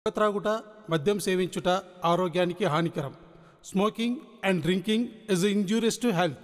త్రాగుట, మద్యం సేవించుట ఆరోగ్యానికి హానికరం. Smoking and drinking is injurious to health.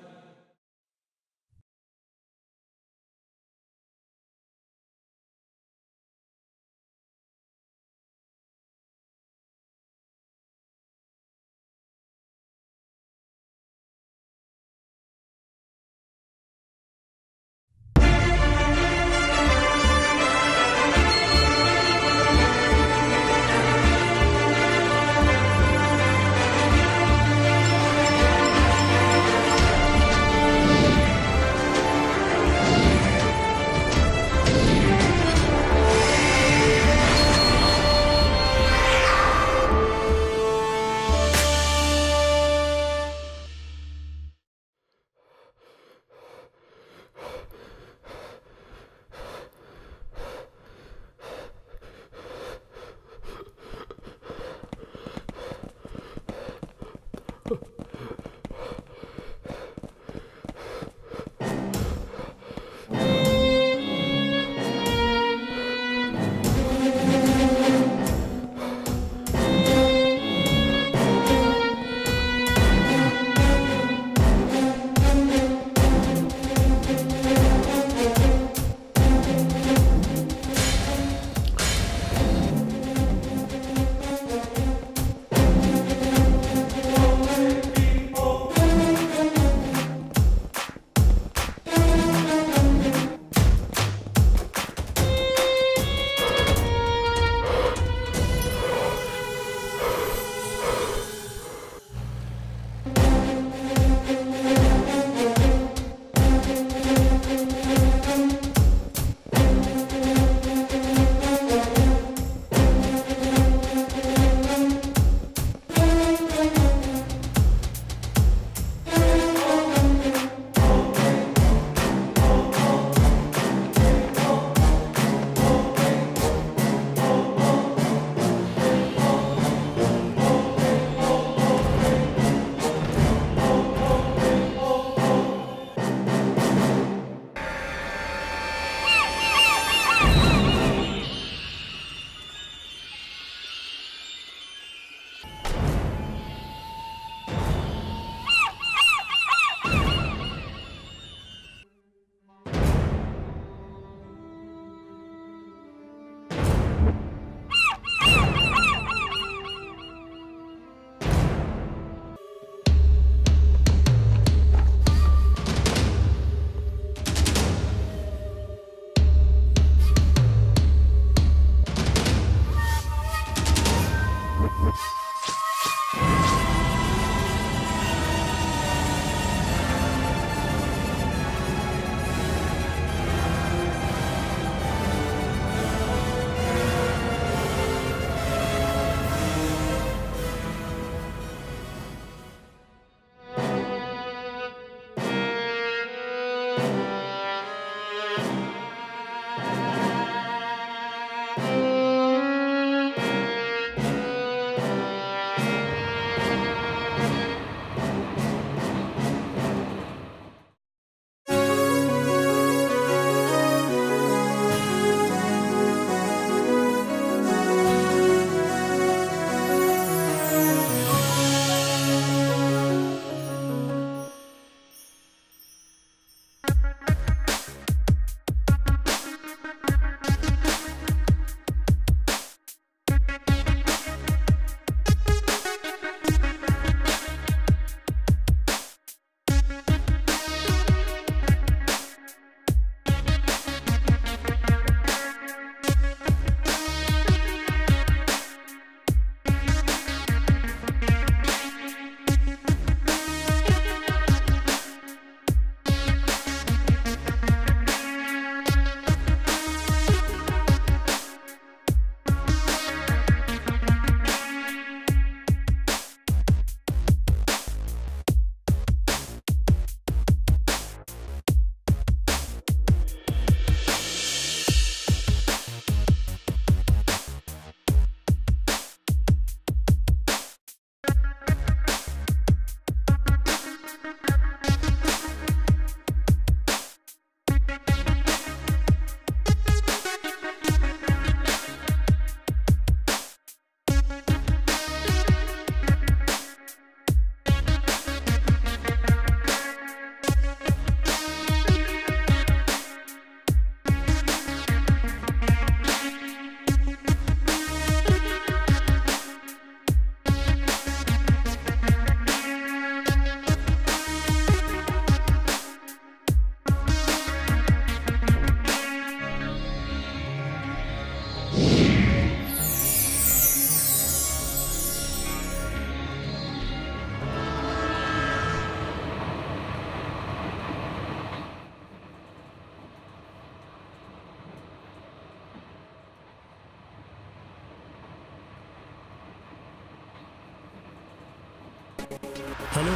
Hello,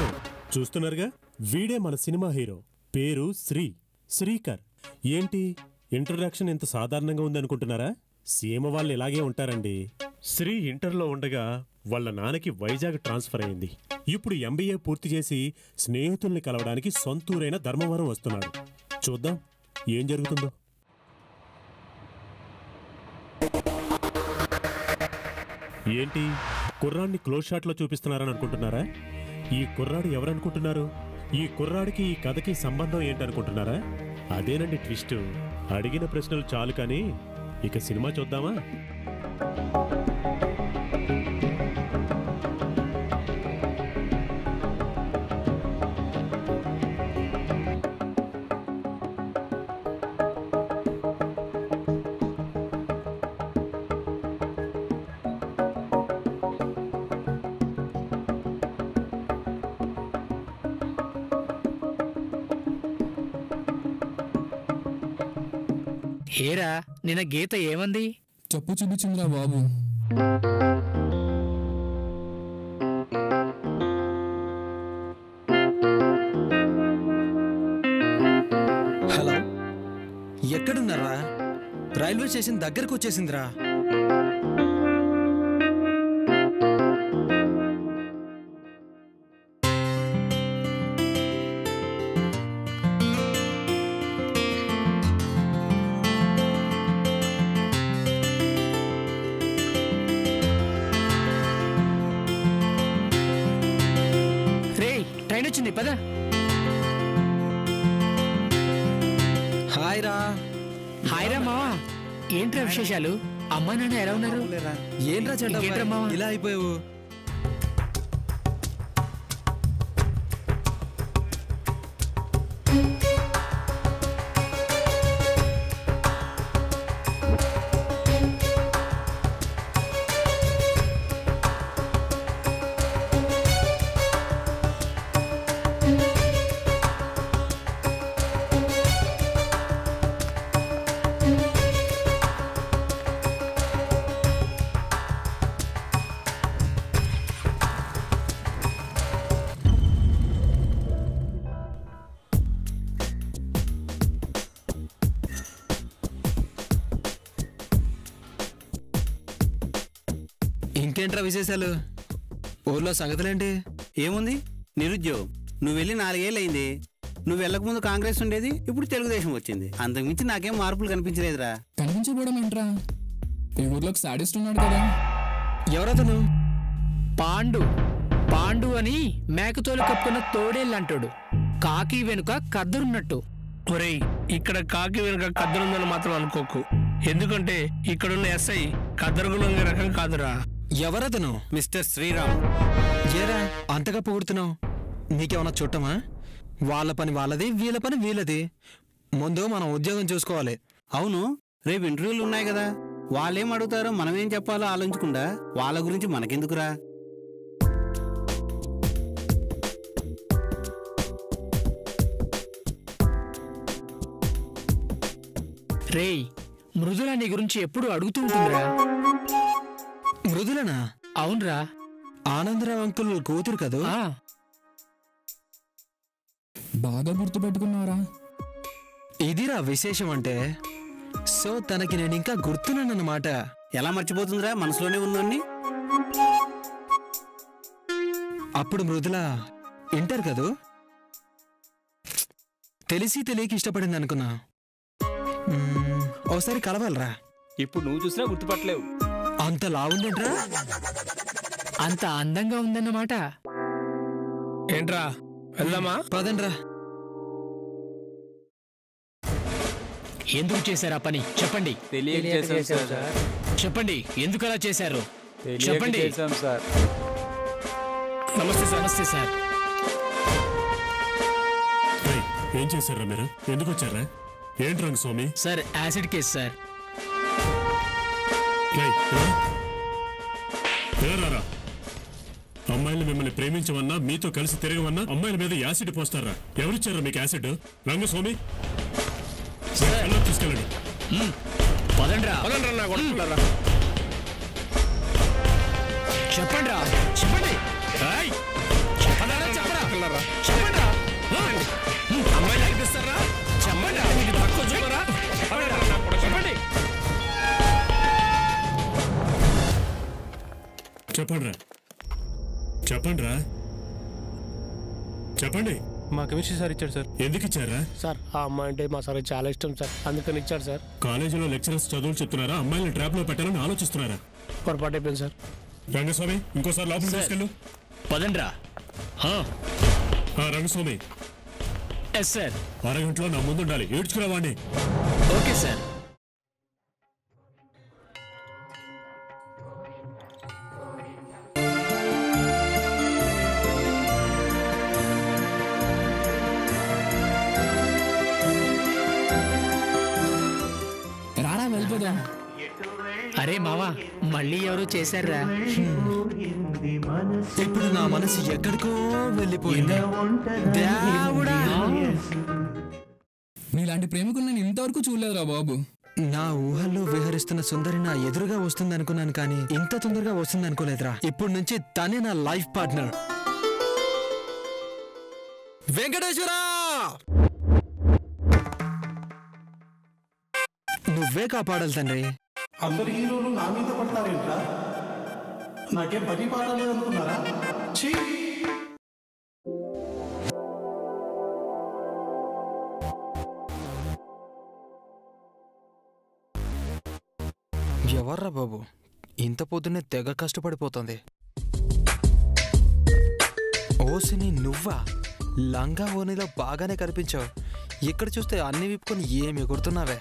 చూస్తున్నారుగా, వీడే మన సినిమా హీరో. పేరు శ్రీకర్. ఏంటి ఇంట్రొడక్షన్ ఎంత సాధారణంగా ఉందనుకుంటున్నారా? సీమ వాళ్ళు ఇలాగే ఉంటారండి. శ్రీ ఇంటర్లో ఉండగా వాళ్ళ నాన్నకి వైజాగ్ ట్రాన్స్ఫర్ అయింది. ఇప్పుడు MBA పూర్తి చేసి స్నేహితుల్ని కలవడానికి సొంతూరైన ధర్మవరం వస్తున్నాడు. చూద్దాం ఏం జరుగుతుందో. ఏంటి కుర్రాడిని క్లోజ్ షాట్లో చూపిస్తున్నారని అనుకుంటున్నారా? ఈ కుర్రాడు ఎవరనుకుంటున్నారు? ఈ కుర్రాడికి ఈ కథకి సంబంధం ఏంటనుకుంటున్నారా? అదేనండి ట్విస్ట్. అడిగిన ప్రశ్నలు చాలు కానీ ఇక సినిమా చూద్దామా? ఏరా నిన్న గీత ఏమంది? చెప్పు చూపించిందిరా బాబు. హలో, ఎక్కడున్నారా? రైల్వే స్టేషన్ దగ్గరకు వచ్చేసిందిరా. ట్రైన్ వచ్చింది పద. హాయ్ రా. హాయ్ రా మావా. ఏంట్రా విశేషాలు? అమ్మా నాన్న ఎలా ఉన్నారు? ఏంట్రా చెడ్డ మావా ఇలా అయిపోయావు? ఇంకేంట్రా విశేషాలు? ఊర్లో సంగతులేంటి? ఏముంది, నిరుద్యోగం. నువ్వు వెళ్ళి 4 ఏళ్ళు అయింది. నువ్వు వెళ్ళకముందు కాంగ్రెస్ ఉండేది, ఇప్పుడు తెలుగుదేశం వచ్చింది. అంతకుమించి నాకేం మార్పులు కనిపించలేదురా. కనిపించబోవడం ఏంట్రా? ఈ ఊర్లోకి సాడిస్ట్ ఉన్నాడు కదా. ఎవరతను? పాండు అని మేకతోలు కప్పుకున్న తోడేళ్ళంటాడు. కాకి వెనుక కద్దరున్నట్టు. ఒరేయ్, ఇక్కడ కాకి వెనుక కద్దరుందని మాత్రం అనుకోకు. ఎందుకంటే ఇక్కడున్న SI కద్దరుగులంగే రకం కాదురా. ఎవరతను? మిస్టర్ శ్రీరామ్. ఏరా అంతగా పొగుడుతున్నావు? నీకేమన్నా చుట్టమా? వాళ్ళ పని వాళ్ళది, వీళ్ళ పని వీళ్ళది. ముందు మనం ఉద్యోగం చూసుకోవాలి. అవును, రేపు ఇంటర్వ్యూలు ఉన్నాయి కదా. వాళ్ళేం అడుగుతారో మనమేం చెప్పాలో ఆలోచించకుండా వాళ్ళ గురించి మనకెందుకురా? రేయ్, మృదుల నీ గురించి ఎప్పుడు అడుగుతూ ఉంటుందిరా. మృదులనా? అవునరా, ఆనందరావు అంకుల్ కూతురు కదూ. బాగా గుర్తుపెట్టుకున్నారా? ఇదిరా విశేషం అంటే. సో తనకి నేను ఇంకా గుర్తున్నానన్నమాట. ఎలా మర్చిపోతుందిరా మనసులోనే ఉందని? అప్పుడు మృదుల ఇంటర్ కదూ. తెలిసి తెలియక ఇష్టపడింది అనుకున్నా. ఓసారి కలవాలరా. ఇప్పుడు నువ్వు చూసినా గుర్తుపట్టలేవు. అంత లావుందేంట్రా? అంత అందంగా ఉందన్నమాట. ఏంట్రా వెళ్దామా? పదండ్రా. ఎందుకు చేశారు ఆ పని చెప్పండి. తెలియక చేశాం సార్. చెప్పండి ఎందుకు అలా చేశారు తెలియక చెప్పండి. చేశాం సార్. నమస్తే సార్. నమస్తే సార్. ఏం చేశారా మీరు? ఎందుకు వచ్చారా? ఏంటి Rangaswamy? Sir acid case sir. అమ్మాయిలు మిమ్మల్ని ప్రేమించమన్నా, మీతో కలిసి తిరగమన్నా అమ్మాయిల మీద యాసిడ్ పోస్తారా? ఎవరిచ్చారా మీకు యాసిడ్? రంగస్వామి తీసుకెళ్ళండి. పదండ్రా. చెప్పండి రా, చెప్పండి. చెప్పండి చెప్పరా. మగాళ్ళరా చెప్పండి అమ్మాయిలు అనిపిస్తారా చెప్పండి మీకు తక్కువ చూడరా చెప్పండి చెప్పండి చెప్పండి చెప్పండి మా కెమిస్ట్రీ సార్ ఇచ్చాడు సార్. ఎందుకు ఇచ్చారా? సార్ ఆ అమ్మాయి అంటే మా సార్ చాలా ఇష్టం సార్, అందుకని ఇచ్చాడు సార్. కాలేజీలో లెక్చరర్స్ చదువులు చెప్తున్నారా, అమ్మాయిని ట్రాప్ లో పెట్టాలని ఆలోచిస్తున్నారా? పొరపాటు అయిపోయింది సార్. రంగస్వామి ఇంకోసారి లోపలికి తీసుకెళ్ళు. పదండ్రా. Rangaswamy yes sir. అరగంటలో నా ముందు ఉండాలి, ఏడ్చుకురావాడిని. Okay sir. రారా వెళ్ళిపోదాం. అరే మావా మళ్ళీ ఎవరో చేశారా? ఇప్పుడు నా మనసు ఎక్కడికో వెళ్ళిపోయింది. దేవుడా, నీలాంటి ప్రేమికులు నేను ఇంతవరకు చూడలేదురా బాబు. నా ఊహల్లో విహరిస్తున్న సుందరి నా ఎదురుగా వస్తుంది అనుకున్నాను, కానీ ఇంత తొందరగా వస్తుంది అనుకోలేదురా. ఇప్పుడు నుంచి తనే నా లైఫ్ పార్ట్నర్. వెంకటేశ్వర, నువ్వే కాపాడాలి తండ్రి. అందరి హీరోలు నా మీద పడతారేంట్రా? నాకేం పని పాట లేదనుకున్నారా? ఛీ! ఎవర్రా బాబు ఇంత పొద్దున్నే తెగ కష్టపడిపోతుంది? ఓసిని నువ్వా? లంగా ఓనిలో బాగానే కనిపించావు. ఇక్కడ చూస్తే అన్ని విప్పుకొని ఏమి ఎగురుతున్నావే?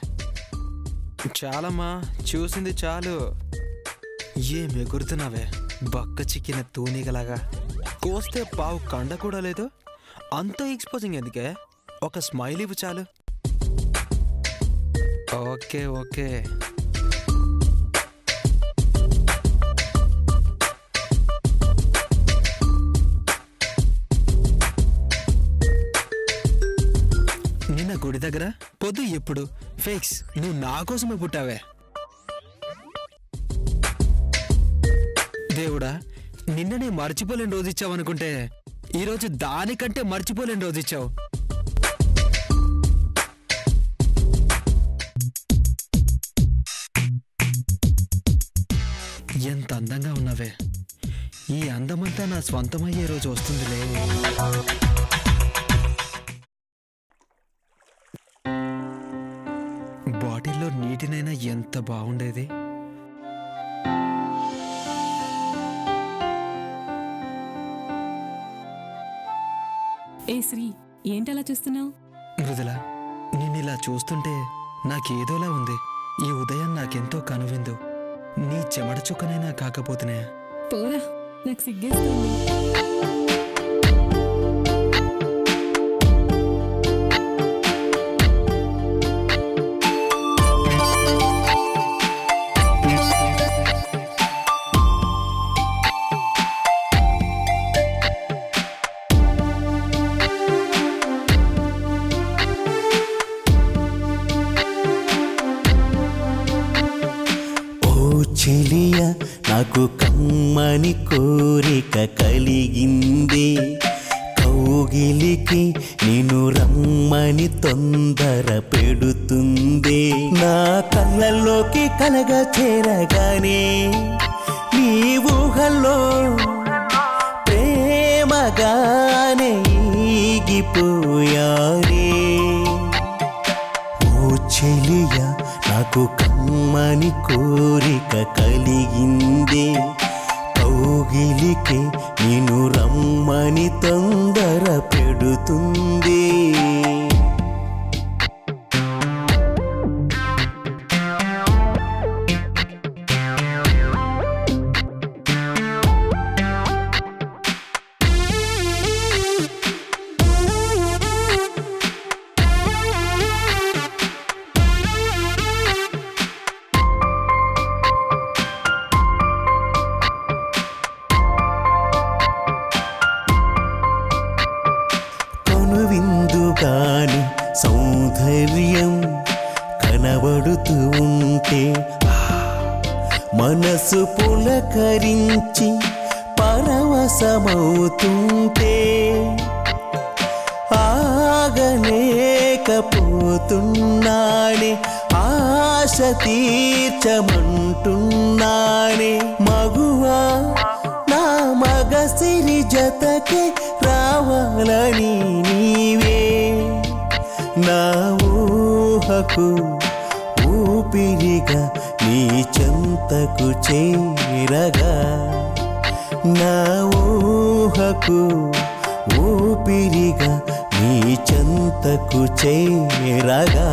చాలమ్మా, చూసింది చాలు. ఏం ఎగురుతున్నావే బక్క చిక్కిన తూనీగలాగా? కోస్తే పావు కండ కూడా లేదు. అంత ఎక్స్పోజింగ్ ఎందుకే? ఒక స్మైల్ ఇవ్వు చాలు. Okay okay. నిన్న గుడి దగ్గర పొద్దు ఎప్పుడు ఫేక్స్ నువ్వు నా కోసమే పుట్టావే. దేవుడా, నిన్ననే మర్చిపోలేని రోజు ఇచ్చావనుకుంటే ఈరోజు దానికంటే మర్చిపోలేని రోజు ఇచ్చావు. ఎంత అందంగా ఉన్నావే. ఈ అందమంతా నా స్వంతమయ్యే రోజు వస్తుందిలే. బాటిల్లో నీటినైనా ఎంత బాగుండేది. ఏ శ్రీ, ఏంటలా చూస్తున్నావు? మృదుల, నిన్నిలా చూస్తుంటే నాకేదోలా ఉంది. ఈ ఉదయం నాకెంతో కనువిందు. నీ చెమట చుక్కనైనా కాకపోతేనే. పోరా, నాకు సిగ్గేస్తుంది. చెలియ నాకు కమ్మని కోరిక కలిగింది. కౌగిలికి నిన్ను రమ్మని తొందర పెడుతుంది. నా కళ్ళల్లోకి కలగ చేరగానే నీ ఊహల్లో ప్రేమగానే ఈగిపోయారే. ఓ చెలియ నాకు కమ్మని కోరిక కలిగింది. కౌగిలికి నిన్ను రమ్మని తొందర పెడుతుంది. విందుగాని సౌందర్యం కనబడుతూ ఉంటే మనసు పులకరించి పరవశమవుతుంటే సాగలేకపోతున్నానే ఆశ తీర్చమంటున్నానే మగువా నా మగ సిరి జతకే రావాలని నీవే నా ఊహకు ఊపిరిగా నీ చెంతకు చేరగా నా ఊహకు ఊపిరిగా నీ చెంతకు చేరగా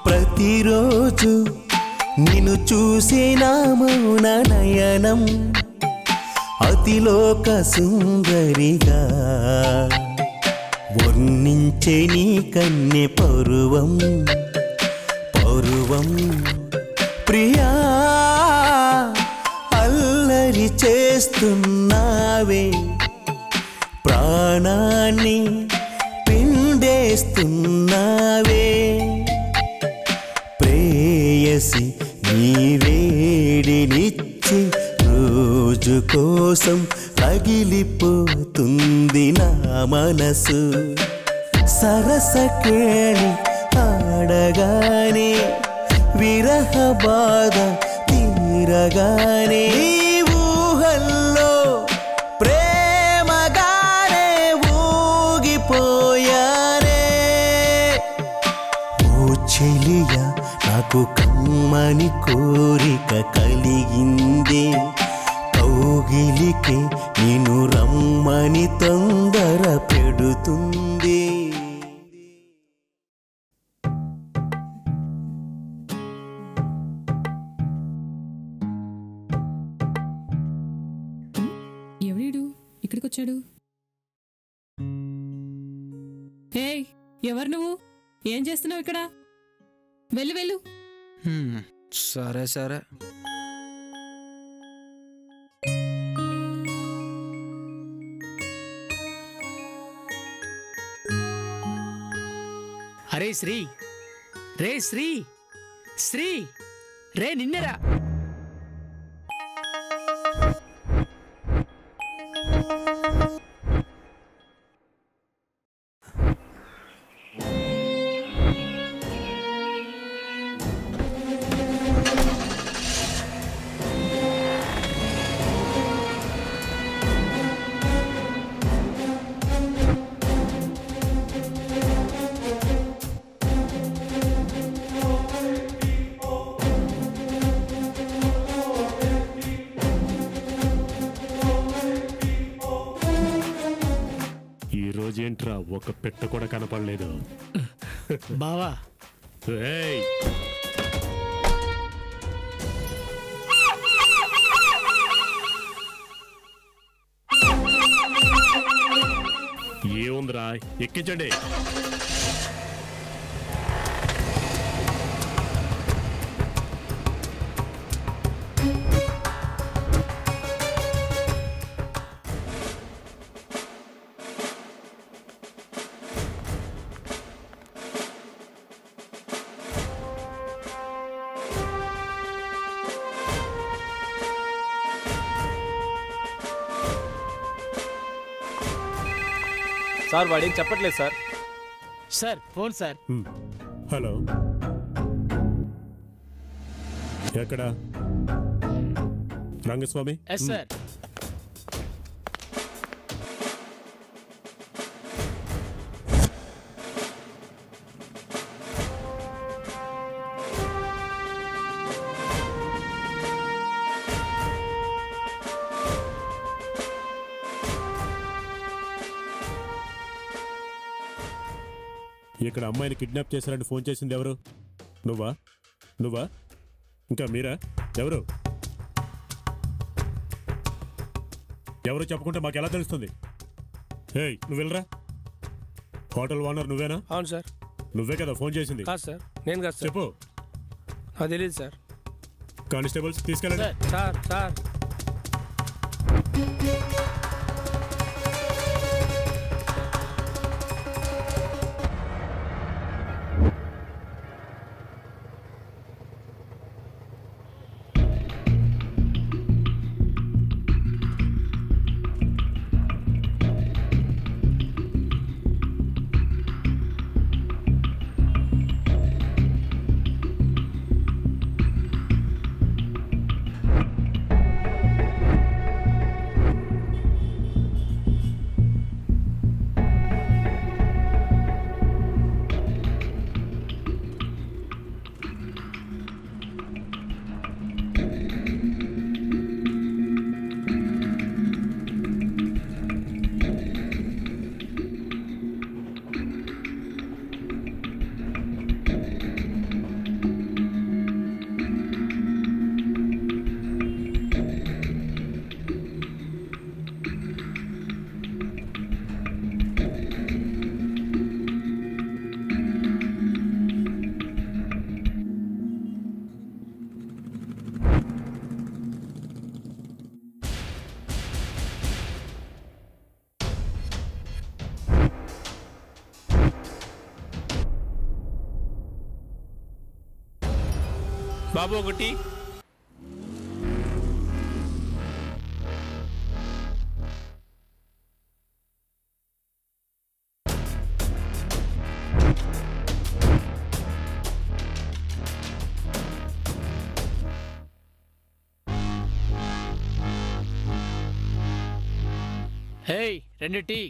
ప్రతిరోజు నిన్ను చూసిన మౌన నయనం అతిలోక సుందరిగా వర్ణించే నీ కన్నె పరువం పరువం ప్రియా అల్లరి చేస్తున్నావే ప్రాణాన్ని పిండేస్తున్నావే ప్రేయసి నీ వేడినిచ్చి రోజు కోసం రగిలిపోతుంది నా మనసు సరసకేళి ఆడగానే విరహ బాధ తీరగానే ఊహల్లో ప్రేమగానే ఊగిపోయానే ఓ చెలియా నాకు కమ్మని కోరిక కలిగిందే కౌగిలికి నిన్ను రమ్మని తొందర పెడుతుంది ఎవరీడు ఇక్కడికి వచ్చాడు? హే, ఎవరు నువ్వు? ఏం చేస్తున్నావు ఇక్కడ? వెళ్ళు వెళ్ళు. సరే సరే. అరే శ్రీ, రే శ్రీ, శ్రీ రే నిన్నరా. ఏంట్రా ఒక పెట్ట కూడా కనపడలేదు బావా. ఏముందిరా, ఎక్కించండి. సార్ వాడికి చెప్పట్లేదు sir. Sir phone sir. Hello, ఎక్కడ? రంగస్వామి. Yes sir. ఇక్కడ అమ్మాయిని కిడ్నాప్ చేశారని ఫోన్ చేసింది ఎవరు? నువ్వా? నువ్వా? ఇంకా మీరా? ఎవరు? ఎవరు చెప్పుకుంటే మాకు ఎలా తెలుస్తుంది? ఏయ్, నువ్వు వెళ్ళరా. హోటల్ ఓనర్ నువ్వేనా? అవును సార్. నువ్వే కదా ఫోన్ చేసింది? కాదు సార్, నేను కాదు సార్. చెప్పు. నాకు తెలియదు సార్. కానిస్టేబుల్స్ తీసుకెళ్ళండి. సార్ సార్ బాబు ఒకటి. Hey 2 tea.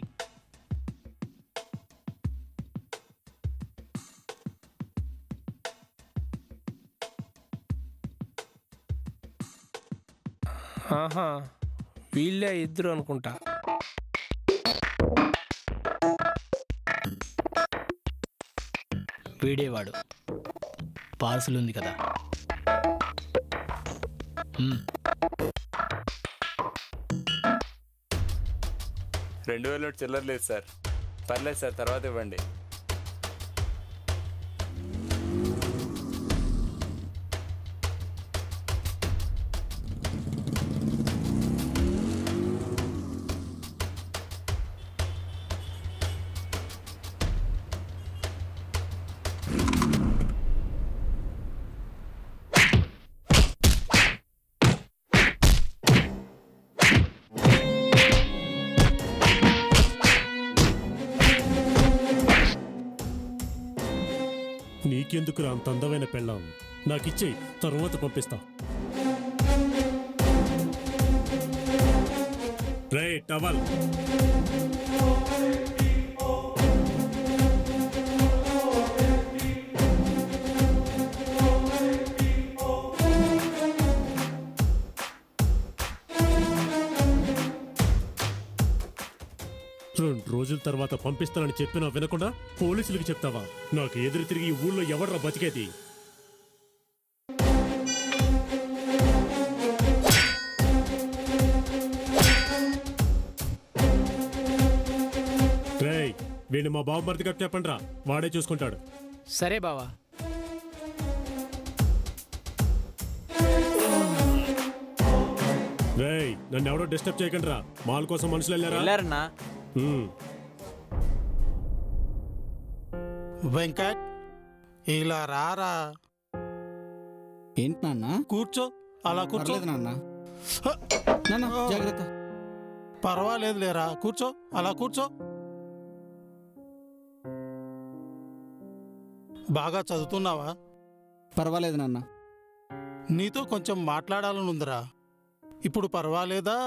ఆహా, వీళ్ళే ఇద్దరు అనుకుంటా. వీడేవాడు. పార్సల్ ఉంది కదా. 2000 చిల్లర లేదు సార్. పర్లేదు సార్, తర్వాత ఇవ్వండి. నీకెందుకు అంత అందమైన పెళ్ళాం? నాకిచ్చేయి, తర్వాత పంపిస్తా. రే టవల్. రెండు రోజుల తర్వాత పంపిస్తానని చెప్పినా వినకుండా పోలీసులకు చెప్తావా? నాకు ఎదురు తిరిగి ఈ ఊళ్ళో ఎవర్రా బతికేది? రేయ్, వీడిని మా బాబు మరిది కట్టి చెప్పండి రా, వాడే చూసుకుంటాడు. సరే బావా. రేయ్, నన్ను ఎవడో డిస్టర్బ్ చేయకండి రా. మాల్ కోసం మనుషులు వెళ్ళారన్నా. వెంకట్, ఇలా రారా. ఏంటి నాన్న? కూర్చో, అలా కూర్చో. నాన్న జాగ్రత్త. పర్వాలేదు లేరా, కూర్చో, అలా కూర్చో. బాగా చదువుతున్నావా? పర్వాలేదు నాన్న. నీతో కొంచెం మాట్లాడాలనుందిరా. ఇప్పుడు పర్వాలేదా,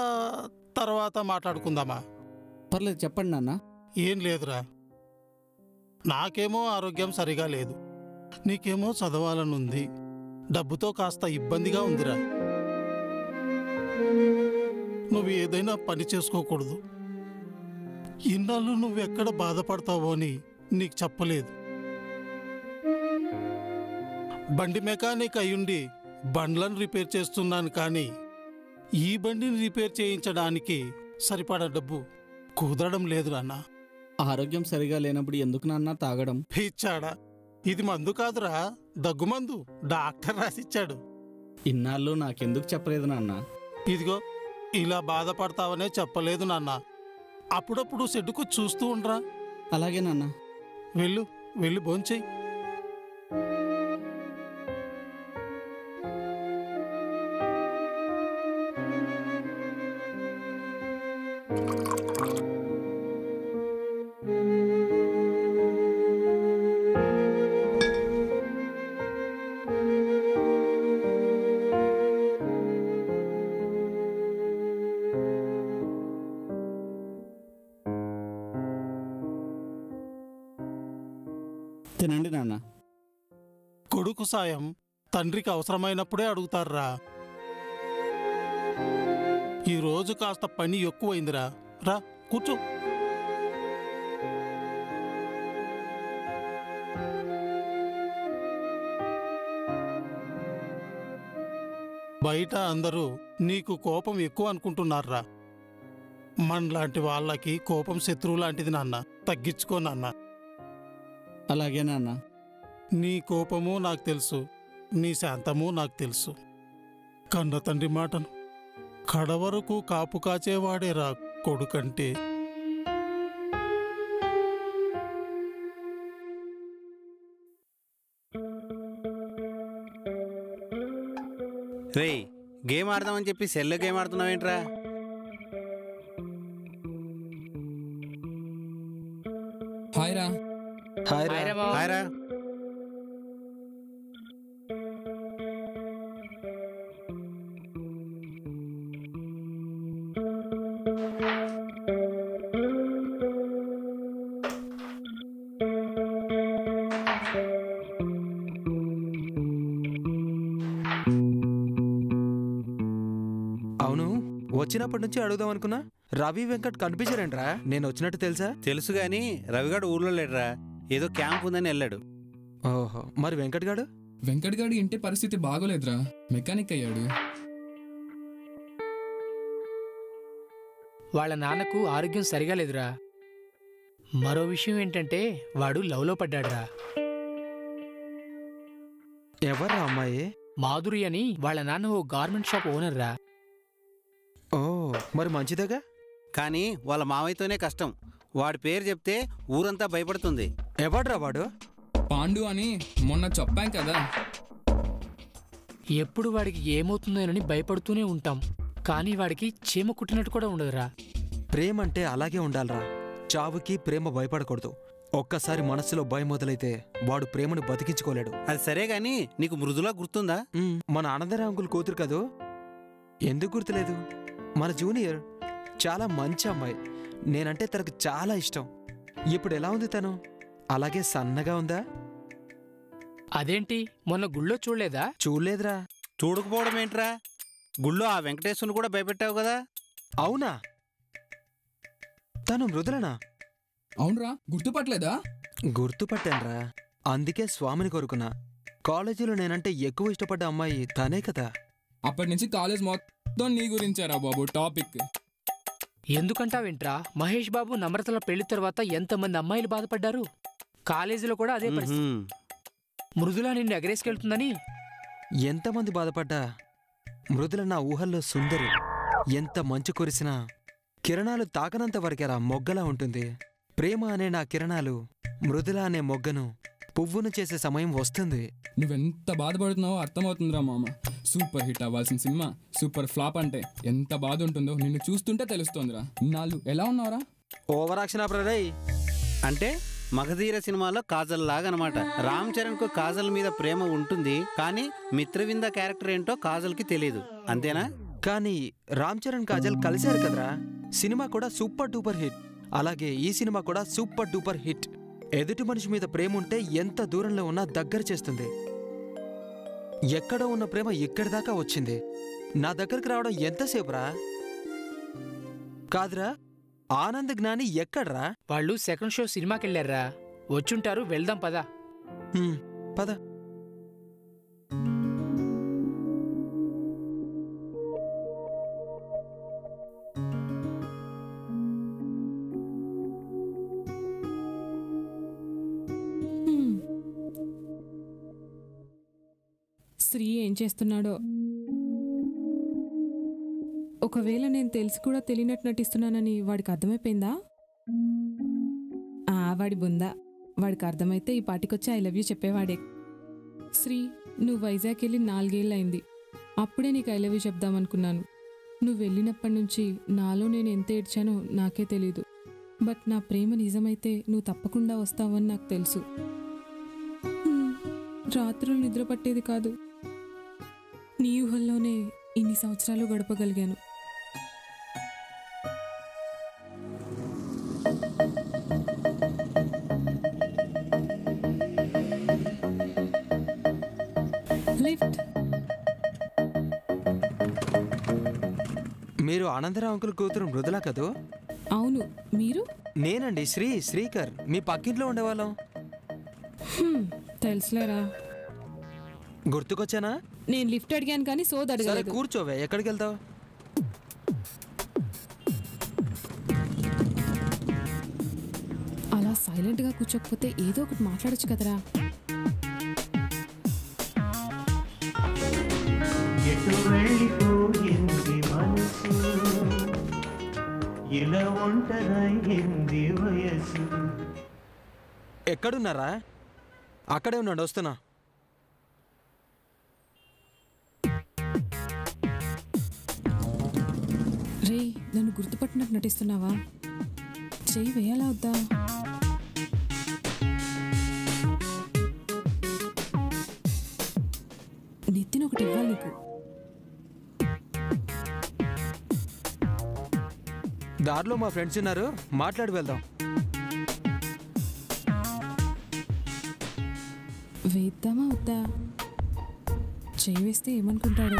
తర్వాత మాట్లాడుకుందామా? పర్లేదు, చెప్పండి నాన్న. ఏం లేదురా, నాకేమో ఆరోగ్యం సరిగా లేదు, నీకేమో చదవాలనుంది, డబ్బుతో కాస్త ఇబ్బందిగా ఉందిరా. నువ్వు ఏదైనా పని చేసుకోకూడదు. ఇన్నాళ్ళు నువ్వెక్కడ బాధపడతావో అని నీకు చెప్పలేదు. బండి మెకానిక్ అయ్యుండి బండ్లను రిపేర్ చేస్తున్నాను, కానీ ఈ బండిని రిపేర్ చేయించడానికి సరిపడా డబ్బు కుదరడం లేదు నాన్న. ఆరోగ్యం సరిగా లేనప్పుడు ఎందుకు నాన్న తాగడం? ఇచ్చాడా? ఇది మందు కాదురా, దగ్గుమందు. డాక్టర్ రాసిచ్చాడు. ఇన్నాళ్ళు నాకెందుకు చెప్పలేదు నాన్న? ఇదిగో ఇలా బాధపడతావనే చెప్పలేదు నాన్న. అప్పుడప్పుడు షెడ్డుకు చూస్తూ ఉండరా. అలాగే నాన్న. వెళ్ళు, వెళ్ళి భోంచెయ్యి. తినండి నాన్న. కొడుకు సాయం తండ్రికి అవసరమైనప్పుడే అడుగుతారా. ఈరోజు కాస్త పని ఎక్కువైందిరా. రా కూర్చో. బయట అందరూ నీకు కోపం ఎక్కువ అనుకుంటున్నారా. మనలాంటి వాళ్ళకి కోపం శత్రువు లాంటిది నాన్న. తగ్గించుకో నాన్న. అలాగే నాన్న. నీ కోపము నాకు తెలుసు, నీ శాంతము నాకు తెలుసు. కన్న తండ్రి మాటను కడవరకు కాపు కాచేవాడేరా కొడుకంటే. రేయ్, గేమ్ ఆడదామని చెప్పి సెల్లో గేమ్ ఆడుతున్నావేంట్రా? హాయ్ రా. హాయ్ రా. హాయ్ రా. అవును, వచ్చినప్పటి నుంచి అడుగుదాం అనుకున్నా. రవి వెంకట్ కనిపించారంట్రా? నేను వచ్చినట్టు తెలుసా? తెలుసు గాని రవిగాడు ఊర్లో లేడురా. ఏదో క్యాంప్ ఉందని వెళ్ళాడు. ఓహో, మరి వెంకట్ గాడు? వెంకట్ గాడి ఇంటి పరిస్థితి బాగోలేదురా, మెకానిక్ అయ్యాడు. వాళ్ళ నాన్నకు ఆరోగ్యం సరిగా లేదురా. మరో విషయం ఏంటంటే వాడు లవ్లో పడ్డాడురా. ఎవర్రా అమ్మాయి? మాధురి అని వాళ్ళ నాన్న ఓ గార్మెంట్ షాప్ ఓనర్ రా. ఓ, మరి మంచిదేగా. కానీ వాళ్ళ మావయ్యతోనే కష్టం. వాడి పేరు చెప్తే ఊరంతా భయపడుతుంది. ఎవడ్రా వాడు? పాండు అని మొన్న చెప్పాం కదా. ఎప్పుడు వాడికి ఏమవుతుందోనని భయపడుతూనే ఉంటాం. కానీ వాడికి చీమ కుట్టినట్టు కూడా ఉండదురా. ప్రేమ అంటే అలాగే ఉండాలరా. చావుకి ప్రేమ భయపడకూడదు. ఒక్కసారి మనస్సులో భయం మొదలైతే వాడు ప్రేమను బతికించుకోలేడు. అది సరే గాని నీకు మృదులా గుర్తుందా? మన ఆనందరావు అంకుల్ కూతురు కదూ? ఎందుకు గుర్తులేదు? మన జూనియర్. చాలా మంచి అమ్మాయి. నేనంటే తనకు చాలా ఇష్టం. ఇప్పుడు ఎలా ఉంది తను? అలాగే సన్నగా ఉందా? అదేంటి, మొన్న గుళ్ళో చూడలేదా? చూడలేదురా. చూడకపోవడం ఏంట్రా? గుళ్ళో ఆ వెంకటేశ్వరుని కూడా భయపెట్టావు కదా. అవునా? తను మృదులనా? అవునరా, గుర్తుపట్టలేదా? గుర్తుపట్టాన్రా. అందుకే స్వామిని కోరుకున్నా. కాలేజీలో నేనంటే ఎక్కువ ఇష్టపడ్డ అమ్మాయి తనే కదా. అప్పటి నుంచి కాలేజ్ మొత్తం నీ గురించారా బాబు టాపిక్. ఎందుకంటావేంట్రా? మహేష్ బాబు నమ్రతల పెళ్లి తర్వాత ఎంతమంది అమ్మాయిలు బాధపడ్డారు. కాలేజీలో కూడా అదే పరిస్థితి. మృదుల నిన్ను ఎగరేసుకెళ్తుందని ఎంతమంది బాధపడ్డా మృదుల నా ఊహల్లో సుందరి. ఎంత మంచు కురిసినా కిరణాలు తాకనంత వరకేరా మొగ్గలా ఉంటుంది. ప్రేమ అనే నా కిరణాలు మృదుల అనే మొగ్గను పువ్వును చేసే సమయం వస్తుంది. నువ్వెంత బాధపడుతున్నావో అర్థమవుతుందిరా మామ. సూపర్ హిట్ అవ్వాల్సిన సినిమా సూపర్ ఫ్లాప్ అంటే ఎంత బాధ ఉంటుందో నిన్ను చూస్తుంటే తెలుస్తోందిరా. నాలు ఎలా ఉన్నావురా? ఓవర్ యాక్షన్ అప్రడే. అంటే మగధీర సినిమాలో కాజల్ లాగా అనమాట. రామ్ చరణ్ కు కాజల్ మీద ప్రేమ ఉంటుంది, కానీ మిత్రవింద క్యారెక్టర్ ఏంటో కాజల్ కి తెలియదు. అంతేనా? కానీ రామ్ చరణ్ కాజల్ కలిశారు కదరా. సినిమా కూడా సూపర్ డూపర్ హిట్. అలాగే ఈ సినిమా కూడా సూపర్ డూపర్ హిట్. ఎదుటి మనిషి మీద ప్రేమ ఉంటే ఎంత దూరంలో ఉన్నా దగ్గర చేస్తుంది. ఎక్కడో ఉన్న ప్రేమ ఇక్కడి దాకా వచ్చింది. నా దగ్గరికి రావడం ఎంతసేపురా? కాదురా, ఆనంద్ జ్ఞాని ఎక్కడ్రా? వాళ్ళు సెకండ్ షో సినిమాకెళ్ళారా. వచ్చుంటారు, వెళ్దాం పదా. పద. ఏం చేస్తున్నాడో. ఒకవేళ నేను తెలిసి కూడా తెలియనట్టు నటిస్తున్నానని వాడికి అర్థమైపోయిందా? వాడి బుందా. వాడికి అర్థమైతే ఈ పాటికొచ్చి ఐ లవ్ యూ చెప్పేవాడే. శ్రీ, నువ్వు వైజాగ్ వెళ్ళి 4 ఏళ్ళయింది. అప్పుడే నీకు ఐ లవ్ యూ చెప్దామనుకున్నాను. నువ్వు వెళ్ళినప్పటి నుంచి నాలో నేను ఎంత ఏడ్చానో నాకే తెలీదు. బట్ నా ప్రేమ నిజమైతే నువ్వు తప్పకుండా వస్తావని నాకు తెలుసు. రాత్రులు నిద్ర పట్టేది కాదు. నీ ఊహల్లోనే ఇన్ని సంవత్సరాలు గడపగలిగాను. లిఫ్ట్. మీరు ఆనందరావు అంకుల్ కూతురు మృదుల కదూ? అవును. మీరు? నేనండి శ్రీకర్. మీ పక్కింట్లో ఉండేవాళ్ళం. తెలుసులేరా. గుర్తుకొచ్చానా? నేను లిఫ్ట్ అడిగాను కానీ సోద అడగలేదు. కూర్చోవే. ఎక్కడికి వెళ్తావు? అలా సైలెంట్ గా కూర్చోకపోతే ఏదో ఒకటి మాట్లాడొచ్చు కదరా. ఎక్కడున్నారా? అక్కడే ఉన్నాడు, వస్తున్నా. రే, నన్ను గుర్తుపట్టినట్టు నటిస్తున్నావా? చెయ్యి వేయాలా వద్దా? నెత్తిన ఒకటి ఇవ్వాలి నీకు. దారిలో మా ఫ్రెండ్స్ ఉన్నారు, మాట్లాడి వెళ్దాం. వేద్దామా వద్దా? చెయ్యి వేస్తే ఏమనుకుంటాడు?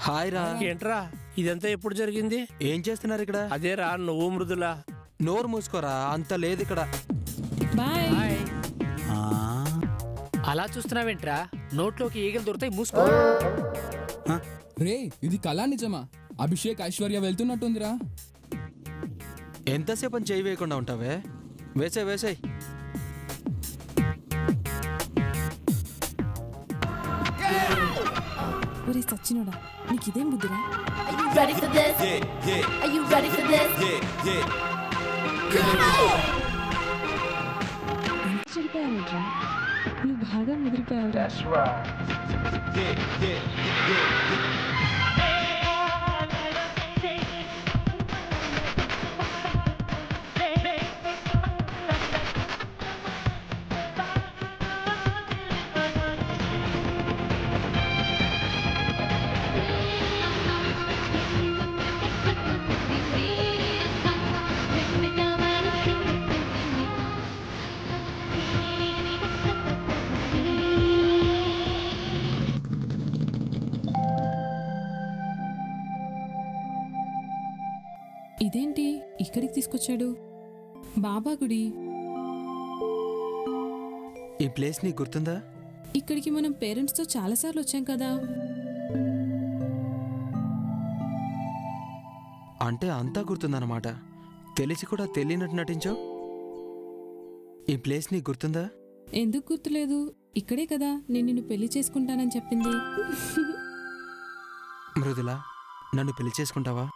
హాయ్ రా. ఏంట్రా ఇదంతా ఎప్పుడు జరిగింది? ఏం చేస్తున్నారు ఇక్కడ? అదేరా నువ్వు మృదుల. నోరు మూసుకోరా, అంత లేదు ఇక్కడ. బాయ్. అలా చూస్తున్నావేంట్రా? నోట్లోకి ఈగలు దొరుకుతాయి, మూసుకో. రే, ఇది కళా నిజమా? అభిషేక్ ఐశ్వర్య వెళ్తున్నట్టుందిరా. ఎంతసేపు అని చేయి వేయకుండా ఉంటావే? వేసాయి. ఒరే సచ్చినోడా, నీకు ఇదేం బుద్ధిరా? చెడిపోయావురా, నువ్వు బాగా ముదిరిపోయావురా. ఇదేంటి ఇక్కడికి తీసుకొచ్చాడు? బాబా గుడి. ఈ ప్లేస్ నీకు గుర్తుందా? ఇక్కడికి మనం పేరెంట్స్తో చాలాసార్లు వచ్చాం కదా. అంటే అంతా గుర్తుందన్నమాట. తెలిసి కూడా తెలియనట్టు నటించావు. ఈ ప్లేస్ నీకు గుర్తుందా? ఎందుకు గుర్తులేదు? ఇక్కడే కదా నేను నిన్ను పెళ్లి చేసుకుంటానని చెప్పింది. మృదుల, నన్ను పెళ్లి చేసుకుంటావా?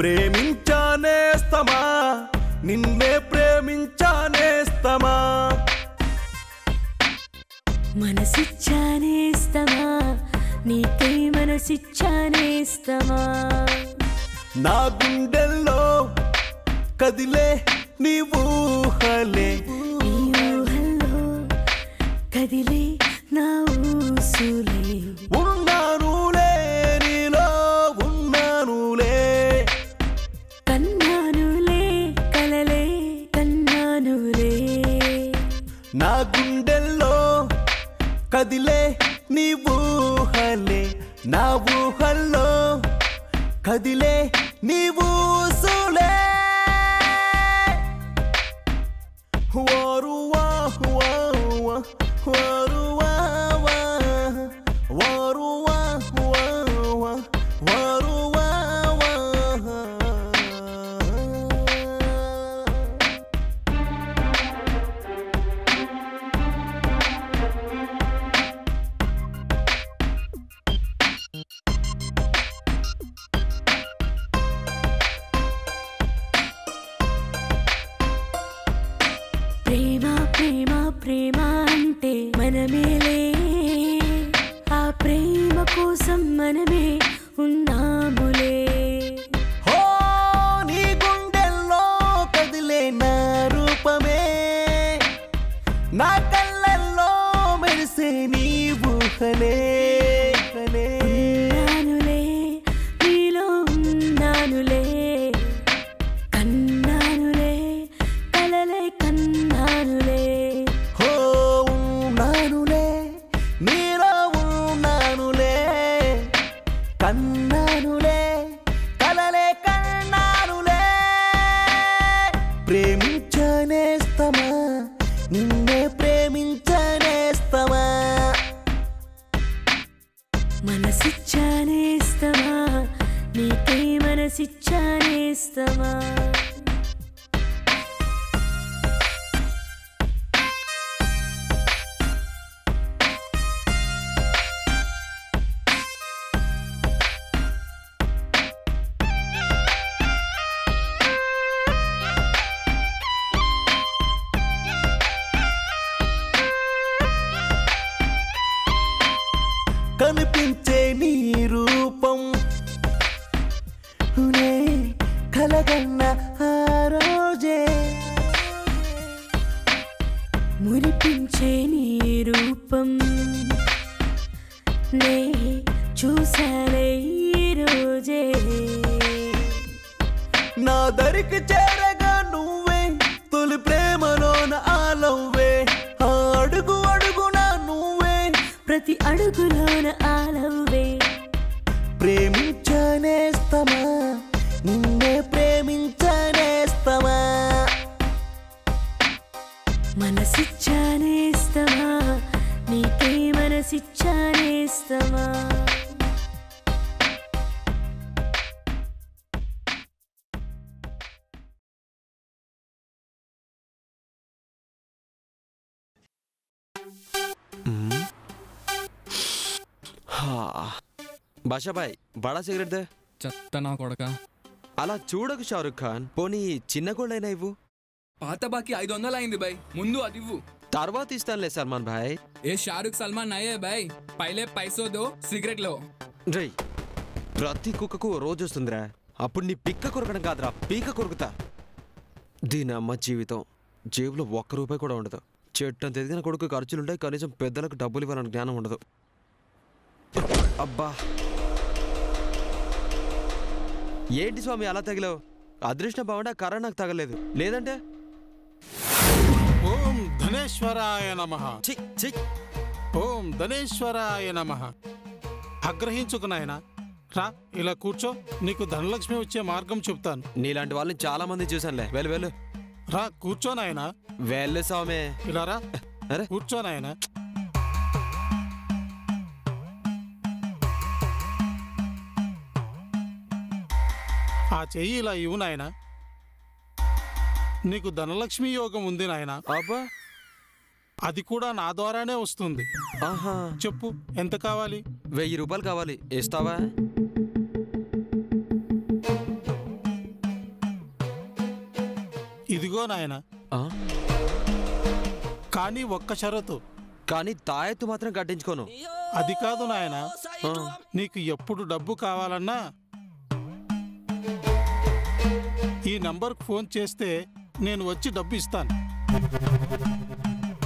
ప్రేమించానేస్తమా, నిన్నే ప్రేమించానేస్తమా, మనసిచ్చానేస్తమా, నీకై మనసిచ్చానేస్తమా, నా గుండెల్లో కదిలే నీ ఊహలే, నీ ఊహల్లో కదిలే నా ఊసులే, ఉన్నానులే నీలో ఉన్నానులే, కన్నానులే కలలే కన్నానులే, నా గుండెల్లో కదిలే కదిలే నీవు సూలే వారువా వారువా వారువా వారువా వారువా ప్రేమ ప్రేమ ప్రేమ అంటే మనమేలే ఆ ప్రేమ కోసం మనమే ఉన్నాములే హో నీ గుండెల్లో కదిలే నా రూపమే నా కళ్ళల్లో మెరిసే నీ ఊహలే ఉన్నానులే నీలో ఉన్నానులే కన్నానులే కలలే కన్నానులే హో ఉన్నానులే నీలో ఉన్నానులే కన్నానులే కలలే కన్నానులే ప్రేమించనేస్తమా నిన్నే ప్రేమించనేస్తమా మనసిచ్చానేస్తమా నీకే మనసిచ్చానేస్తమా కనిపించే నీ రూపం నే కలగన్న ఆ రోజే మురిపించే నీ రూపం నే చూసాలే ఈ రోజే నా దరికి చేరగా నువ్వే తొలి ప్రేమలోన ఆలవ్వే ఆ అడుగు అడుగునా నువ్వే ప్రతి అడుగులోన ఆలవ్వే ప్రేమించనేస్తమా నిన్నే ప్రేమించనేస్తమా మనసిచ్చానేస్తమా నీకే మనసిచ్చానేస్తమా బాషాబాయ్ బడా సిగరెట్ దే చెత్త నా కొడక అలా చూడకు షారుఖ్ ఖాన్ పోనీ చిన్న గోళ్ళైనా ఇవ్వు పాత బాకీ 500 అయింది బాయ్ ముందు అది ఇవ్వు తర్వాత ఇస్తానులే సల్మాన్ భాయ్ ఏ షారుఖ్ సల్మాన్ అయ్యే బాయ్ పైలే పైసో దో సిగరెట్ లో డ్రై ప్రతి కుక్కకు ఓ రోజు వస్తుందిరా అప్పుడు నీ పిక్క కొరకడం కాదురా పీక కొరుకుతా దీని అమ్మ జీవితం జేబులో ₹1 కూడా ఉండదు చెట్టంత ఎదిగిన కొడుకు ఖర్చులుంటాయి కనీసం పెద్దలకు డబ్బులు ఇవ్వాలని జ్ఞానం ఉండదు అబ్బా ఏంటి స్వామి అలా తగిలావు అదృష్టం బాగుండా కర్ర నాకు తగలేదు లేదంటే ఓం ధనేశ్వరాయ నమః ఓం ధనేశ్వరాయ నమః ఆగ్రహించుకు నాయనా రా ఇలా కూర్చో నీకు ధనలక్ష్మి వచ్చే మార్గం చెప్తాను నీలాంటి వాళ్ళని చాలా మంది చూసానులే వెళ్ళు వెళ్ళు రా కూర్చో నాయనా వెళ్ళు స్వామి ఇలా రా కూర్చో నాయనా ఆ చెయ్యి ఇలా ఇవ్వు నాయనా నీకు ధనలక్ష్మి యోగం ఉంది నాయనా అబ్బా అది కూడా నా ద్వారానే వస్తుంది ఆహా చెప్పు ఎంత కావాలి ₹1000 కావాలి ఇస్తావా ఇదిగో నాయనా కానీ ఒక్క షరతు కానీ తాయెత్తు మాత్రం కట్టించుకోను అది కాదు నాయనా నీకు ఎప్పుడు డబ్బు కావాలన్నా ఈ నంబర్కు ఫోన్ చేస్తే నేను వచ్చి డబ్బు ఇస్తాను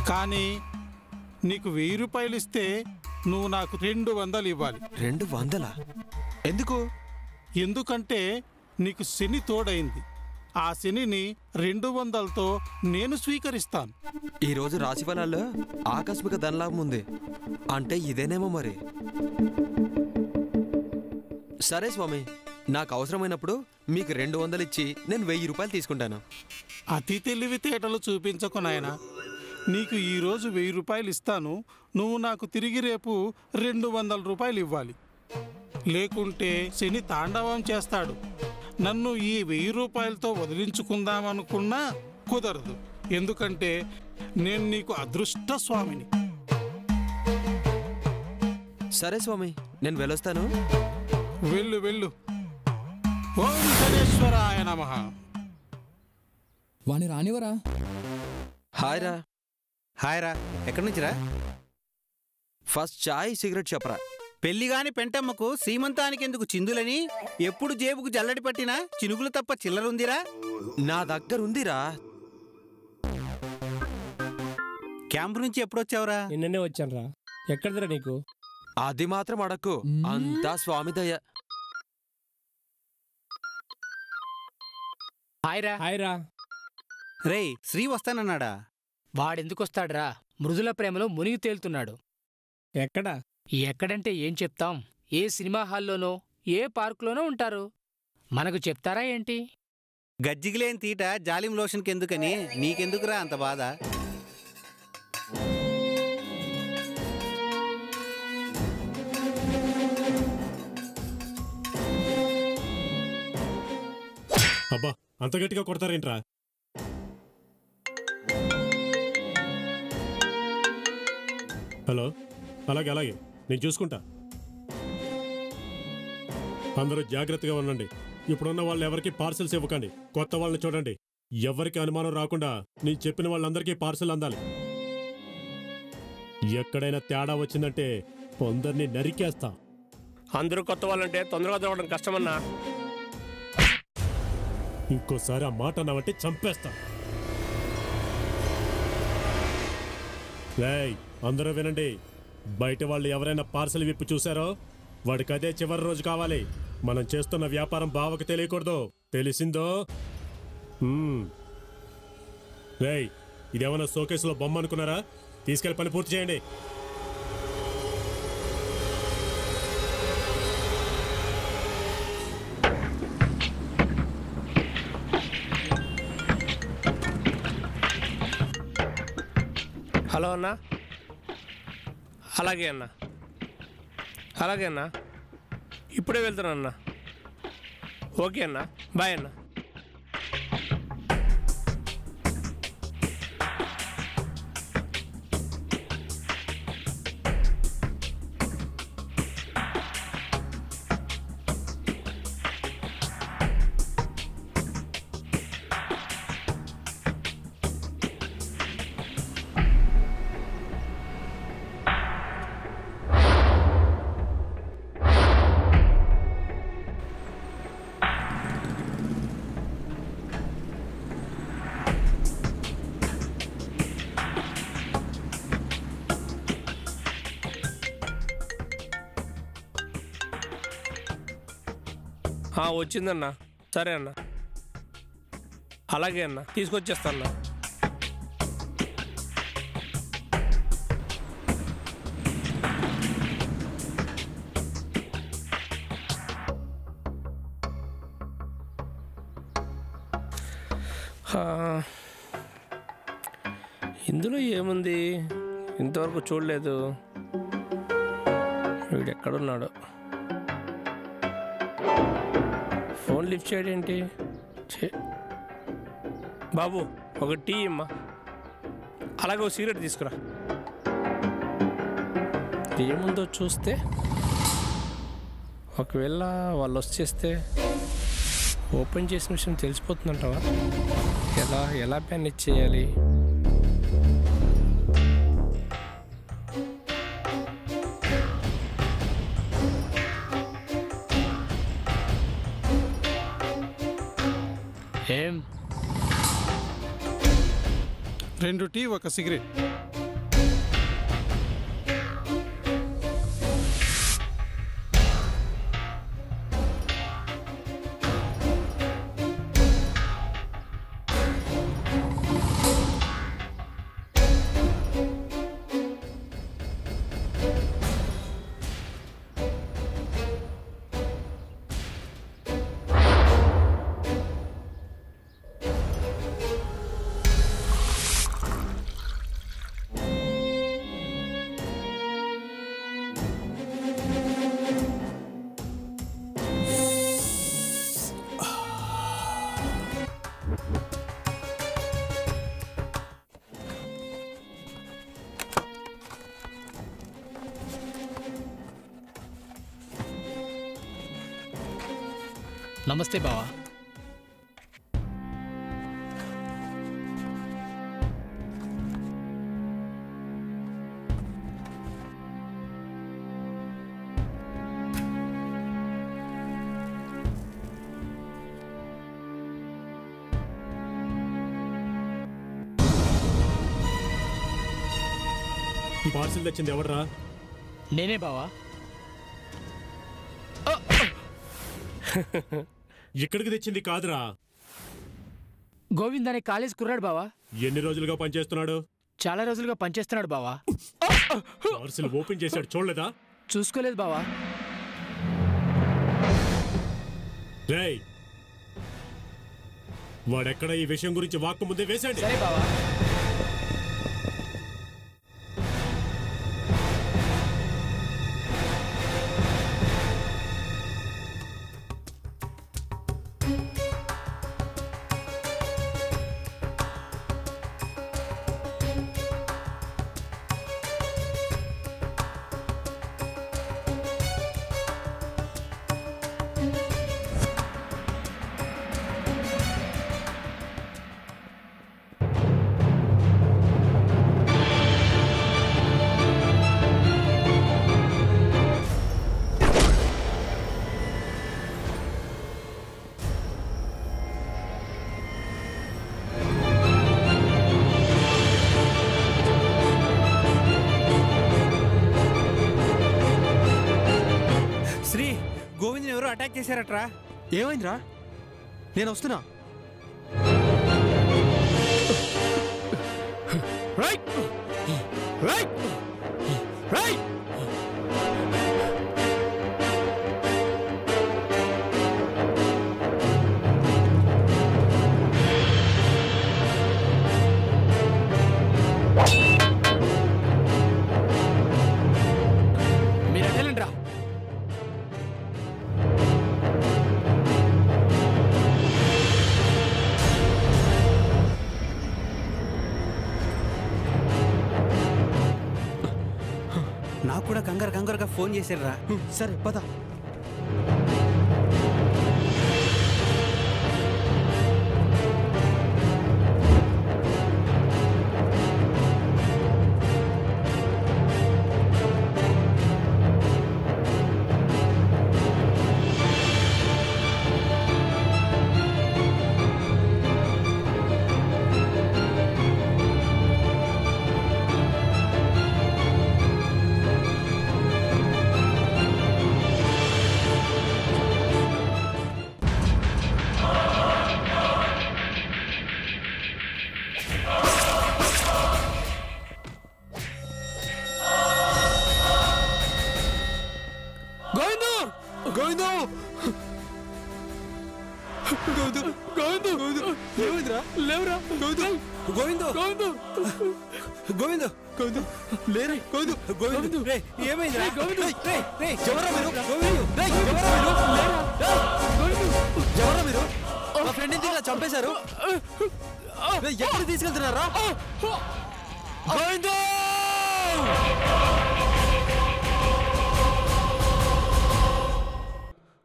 కానీ నీకు ₹1000 ఇస్తే నువ్వు నాకు 200 ఇవ్వాలి 200 ఎందుకు ఎందుకంటే నీకు శని తోడైంది ఆ శనిని 200తో నేను స్వీకరిస్తాను ఈరోజు రాశి ఫలాల్లో ఆకస్మిక ధనలాభం ఉంది అంటే ఇదేనేమో మరి సరే స్వామి నాకు అవసరమైనప్పుడు మీకు 200 ఇచ్చి నేను 1000 రూపాయలు తీసుకుంటాను. అతి తెలివితేటలు చూపించకు నాయనా. నీకు ఈరోజు 1000 రూపాయలు ఇస్తాను, నువ్వు నాకు తిరిగి రేపు 200 రూపాయలు ఇవ్వాలి. లేకుంటే శని తాండవం చేస్తాడు. నన్ను ఈ 1000 రూపాయలతో వదిలించుకుందామనుకున్నా కుదరదు. ఎందుకంటే నేను నీకు అదృష్ట స్వామిని. సరే స్వామి, నేను వెళ్ళొస్తాను. వెళ్ళు వెళ్ళు. ఓం శనేశ్వరాయ నమః. వాణి రానివరా? హాయ్ రా. హాయ్ రా. ఎక్కడి నుంచి రా? ఫస్ట్ చాయ్ సిగరెట్ చెప్పరా. పెళ్లిగాని పెంటమ్మకు సీమంతానికి ఎందుకు చిందులని ఎప్పుడు జేబుకు జల్లడి పట్టినా చినుగులు తప్ప చిల్లరుందిరా? నా దగ్గర ఉందిరా. క్యాంపు నుంచి ఎప్పుడొచ్చావురా? నిన్ననే వచ్చాను రా. ఎక్కడిదిరా నీకు? అది మాత్రం అడక్కు, అంతా స్వామి దయ. హాయ్ రా. రేయ్, శ్రీ వస్తానన్నాడా? వాడెందుకు వస్తాడ్రా? మృదుల ప్రేమలో మునిగి తేలుతున్నాడు. ఎక్కడా? ఎక్కడంటే ఏం చెప్తాం? ఏ సినిమా హాల్లోనో ఏ పార్కులోనో ఉంటారు. మనకు చెప్తారా ఏంటి? గజ్జిగిలేని తీట జాలిం లోషన్కి ఎందుకని నీకెందుకురా అంత బాధ? అబ్బా, అంత గట్టిగా కొడతారేంట్రా? హలో, అలాగే అలాగే, నేను చూసుకుంటా. అందరూ జాగ్రత్తగా ఉండండి. ఇప్పుడున్న వాళ్ళు ఎవరికి పార్సల్స్ ఇవ్వకండి. కొత్త వాళ్ళని చూడండి. ఎవరికి అనుమానం రాకుండా నేను చెప్పిన వాళ్ళందరికీ పార్సల్ అందాలి. ఎక్కడైనా తేడా వచ్చిందంటే కొందరిని నరికేస్తా. అందరూ కొత్త వాళ్ళంటే తొందరగా దొరకడం కష్టమన్నా. ఇంకోసారి ఆ మాట అన్నావంటే చంపేస్తా. రేయ్, అందరూ వినండి. బయట వాళ్ళు ఎవరైనా పార్సల్ విప్పి చూసారో వాడికి అదే చివరి రోజు కావాలి. మనం చేస్తున్న వ్యాపారం బావకు తెలియకూడదు. తెలిసిందో? రేయ్, ఇదేమన్నా షోకేసులో బొమ్మ అనుకున్నారా? తీసుకెళ్లి పని పూర్తి చేయండి. హలో అన్నా. అలాగే అన్నా. అలాగే అన్నా. ఇప్పుడే వెళ్తాను అన్నా. ఓకే అన్నా, బాయ్ అన్నా. వచ్చిందన్నా. సరే అన్నా. అలాగే అన్నా, తీసుకొచ్చేస్తాన్నా. ఇందులో ఏముంది? ఇంతవరకు చూడలేదు. వీడెక్కడున్నాడు? Phone lift చేయడేంటి? బాబు, ఒక టీ ఇమ్మా. అలాగే ఒక సిగరెట్ తీసుకురా. ఏముందో చూస్తే, ఒకవేళ వాళ్ళు వచ్చేస్తే ఓపెన్ చేసిన విషయం తెలిసిపోతుందంటావా? ఎలా మేనేజ్ చేయాలి? ఏం? 2 టీ, 1 సిగరెట్. నమస్తే బావా. ఈ పార్సిల్ తెచ్చింది ఎవడరా? నేనే బావా. ఇక్కడికి తెచ్చింది కాదురా. గోవింద్ అనే కాలేజ్ కుర్రాడు బావా. ఎన్ని రోజులుగా పనిచేస్తున్నాడు? చాలా రోజులుగా పనిచేస్తున్నాడు బావా. పార్సిల్ ఓపెన్ చేశాడు, చూడలేదా? చూసుకోలేదు బావా. రేయ్, వాడెక్కడ ఈ విషయం గురించి వాక్కు ముందే వేశాడు. సరే బావా. గోవింద్ని ఎవరో అటాక్ చేశారట్రా. ఏమైందిరా? నేను వస్తున్నా. మీరు అటెలండి రా. నాకు కూడా కంగారుగా ఫోన్ చేశారా. సరే పద. చంపేశారు. ఎక్కడికి తీసుకెళ్తున్నారా?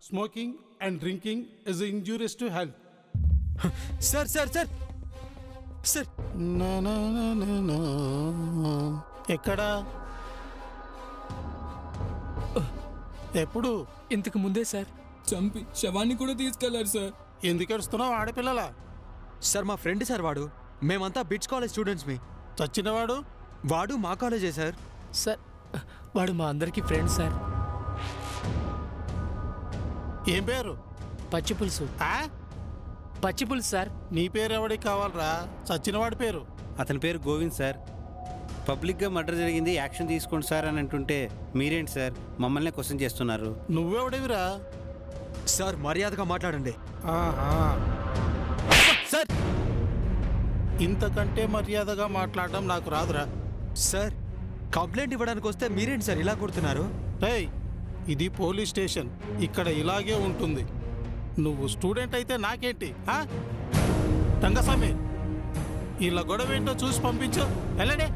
Smoking and drinking is injurious to health. Sir. No. ఎక్కడా? ఎప్పుడు? ఇంతకు ముందే సార్. చంపి శవాన్ని కూడా తీసుకెళ్లారు సార్. ఎందుకు ఏడుస్తున్నావు? ఆడపిల్లలా? సార్ మా ఫ్రెండ్ సార్ వాడు. మేమంతా బిట్స్ కాలేజ్ స్టూడెంట్స్ మీ. చచ్చినవాడు? వాడు మా కాలేజే సార్. సార్ వాడు మా అందరికీ ఫ్రెండ్ సార్. ఏం పేరు? పచ్చిపులుసు. పచ్చిపులుసు సార్. నీ పేరు ఎవడికి కావాలరా? చచ్చినవాడి పేరు? అతని పేరు గోవింద్ సార్. పబ్లిక్గా మర్డర్ జరిగింది, యాక్షన్ తీసుకోండి సార్ అని అంటుంటే మీరేంటి సార్ మమ్మల్ని క్వశ్చన్ చేస్తున్నారు? నువ్వెవడివిరా? సార్ మర్యాదగా మాట్లాడండి. సార్ ఇంతకంటే మర్యాదగా మాట్లాడడం నాకు రాదురా. సార్ కంప్లైంట్ ఇవ్వడానికి వస్తే మీరేంటి సార్ ఇలా కొడుతున్నారు? ఇది పోలీస్ స్టేషన్, ఇక్కడ ఇలాగే ఉంటుంది. నువ్వు స్టూడెంట్ అయితే నాకేంటి? రంగస్వామి, ఇలా గొడవ ఏంటో చూసి పంపించు. వెళ్ళండి.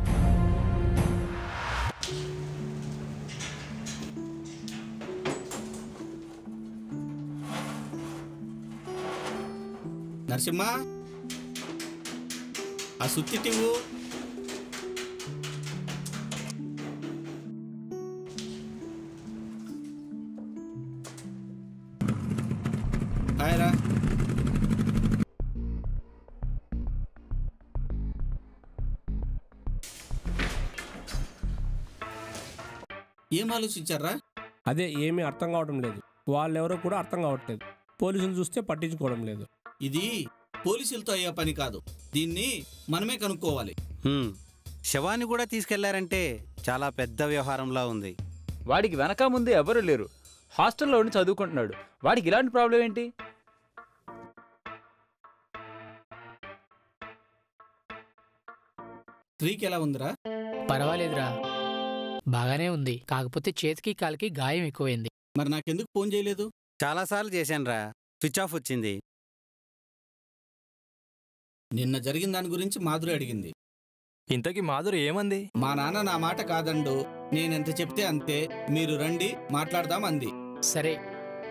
నరసింహ ఆ సుత్తిటివు. హాయరా. ఏం ఆలోచించారా? అదే ఏమీ అర్థం కావడం లేదు. వాళ్ళెవరో కూడా అర్థం కావట్లేదు. పోలీసులు చూస్తే పట్టించుకోవడం లేదు. ఇది పోలీసులతో అయ్యే పని కాదు, దీన్ని మనమే కనుక్కోవాలి. శవాన్ని కూడా తీసుకెళ్లారంటే చాలా పెద్ద వ్యవహారంలా ఉంది. వాడికి వెనక ముందు ఎవరు లేరు, హాస్టల్లో ఉండి చదువుకుంటున్నాడు. వాడికి ఇలాంటి ప్రాబ్లం ఏంటి? స్త్రీకి ఎలా ఉందిరా? పర్వాలేదురా, బాగానే ఉంది. కాకపోతే చేతికి కాలికి గాయం ఎక్కువైంది. మరి నాకెందుకు ఫోన్ చేయలేదు? చాలాసార్లు చేశానురా, స్విచ్ ఆఫ్ వచ్చింది. నిన్న జరిగిన దాని గురించి మాధురి అడిగింది. ఇంతకీ మాధురి ఏమంది? మా నాన్న నా మాట కాదండు, నేనెంత చెప్తే అంతే, మీరు రండి మాట్లాడదాం అంది. సరే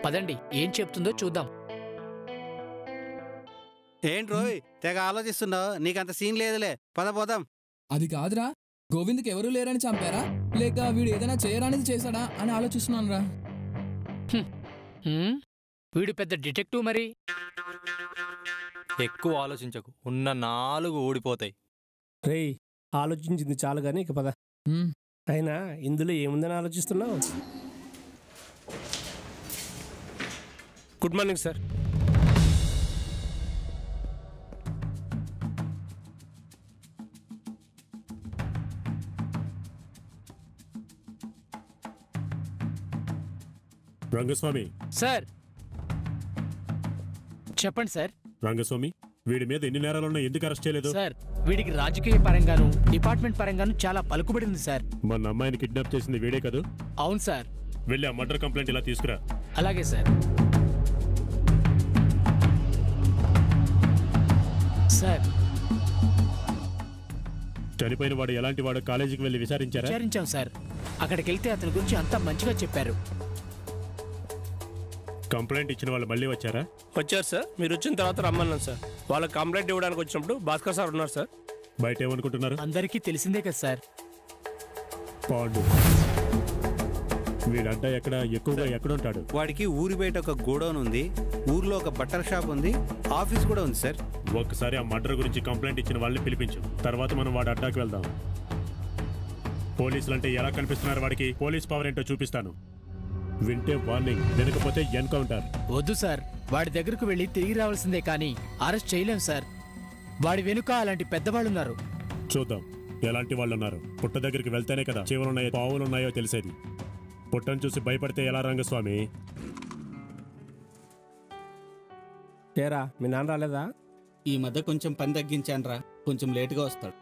పదండి, ఏం చెప్తుందో చూద్దాం. ఏంట్రోయ్ తెగ ఆలోచిస్తున్నావు? నీకంత సీన్ లేదులే, పద పోదాం. అది కాదురా, గోవింద్కి ఎవరూ లేరని చంపారా లేక వీడు ఏదైనా చేయరానిది చేశాడా అని ఆలోచిస్తున్నాను రా. వీడు పెద్ద డిటెక్టివ్ మరి. ఎక్కువ ఆలోచించకు, ఉన్న 4 ఊడిపోతాయి. రేయ్ ఆలోచించింది చాలు కానీ ఇక పద. అయినా ఇందులో ఏముందని ఆలోచిస్తున్నావు? Good morning sir. Rangaswamy. Sir చెప్పండి సార్. రంగస్వామి, వీడి మీద ఎన్ని నేరాలున్నా ఎందుకు అరెస్ట్ చేయలేదు? సార్ వీడికి రాజకీయ పరంగాను డిపార్ట్మెంట్ పరంగాను చాలా పలుకుబడి ఉంది సార్. మన అమ్మాయిని కిడ్నాప్ చేసింది వీడే కదా? అవును సార్. వెళ్ళి ఆ మర్డర్ కంప్లైంట్ ఇలా తీసుకురా. అలాగే సార్. సార్ చనిపోయిన వాడు ఎలాంటి వాడు కాలేజీకి వెళ్ళి విచారించాం సార్. అక్కడికి వెళ్తే అతని గురించి అంతా మంచిగా చెప్పారు. కంప్లైంట్ ఇచ్చిన వాళ్ళు మళ్ళీ వచ్చారా? వచ్చారు సార్. మీరు వచ్చిన తర్వాత రమ్మన్నాను సార్. వాళ్ళ కంప్లైంట్ ఇవ్వడానికి వచ్చినప్పుడు భాస్కర్ సార్ ఉన్నారు సార్. బయట ఏమనుకుంటున్నారు? అందరికీ తెలిసిందే కదా సార్. పాండు వీడంట ఎక్కువగా ఎక్కడుంటాడు? వాడికి ఊరి బయట ఒక గోడౌన్ ఉంది, ఊర్లో ఒక బట్టల షాప్ ఉంది, ఆఫీస్ కూడా ఉంది సార్. ఒక్కసారి ఆ మర్డర్ గురించి కంప్లైంట్ ఇచ్చిన వాళ్ళని పిలిపించు, తర్వాత మనం వాడి అడ్డాకి వెళ్దాం. పోలీసులు అంటే ఎలా కనిపిస్తున్నారు వాడికి? పోలీస్ పవర్ ఏంటో చూపిస్తాను. వింటే వార్నింగ్, వినకపోతే ఎన్కౌంటర్. వద్దు సార్, వాడి దగ్గరకు వెళ్ళి తిరిగి రావాల్సిందే కానీ అరెస్ట్ చేయలేం సార్. వాడి వెనుక అలాంటి పెద్దవాళ్ళున్నారు. చూద్దాం ఎలాంటి వాళ్ళు ఉన్నారు. పుట్ట దగ్గరికి వెళ్తేనే కదా చెవులున్నాయో పావులున్నాయో తెలిసేది. పుట్టను చూసి భయపడితే ఎలా రంగస్వామి? ఏరా మీ నాన్న రాలేదా? ఈ మధ్య కొంచెం పని తగ్గించానురా, కొంచెం లేటుగా వస్తాడు.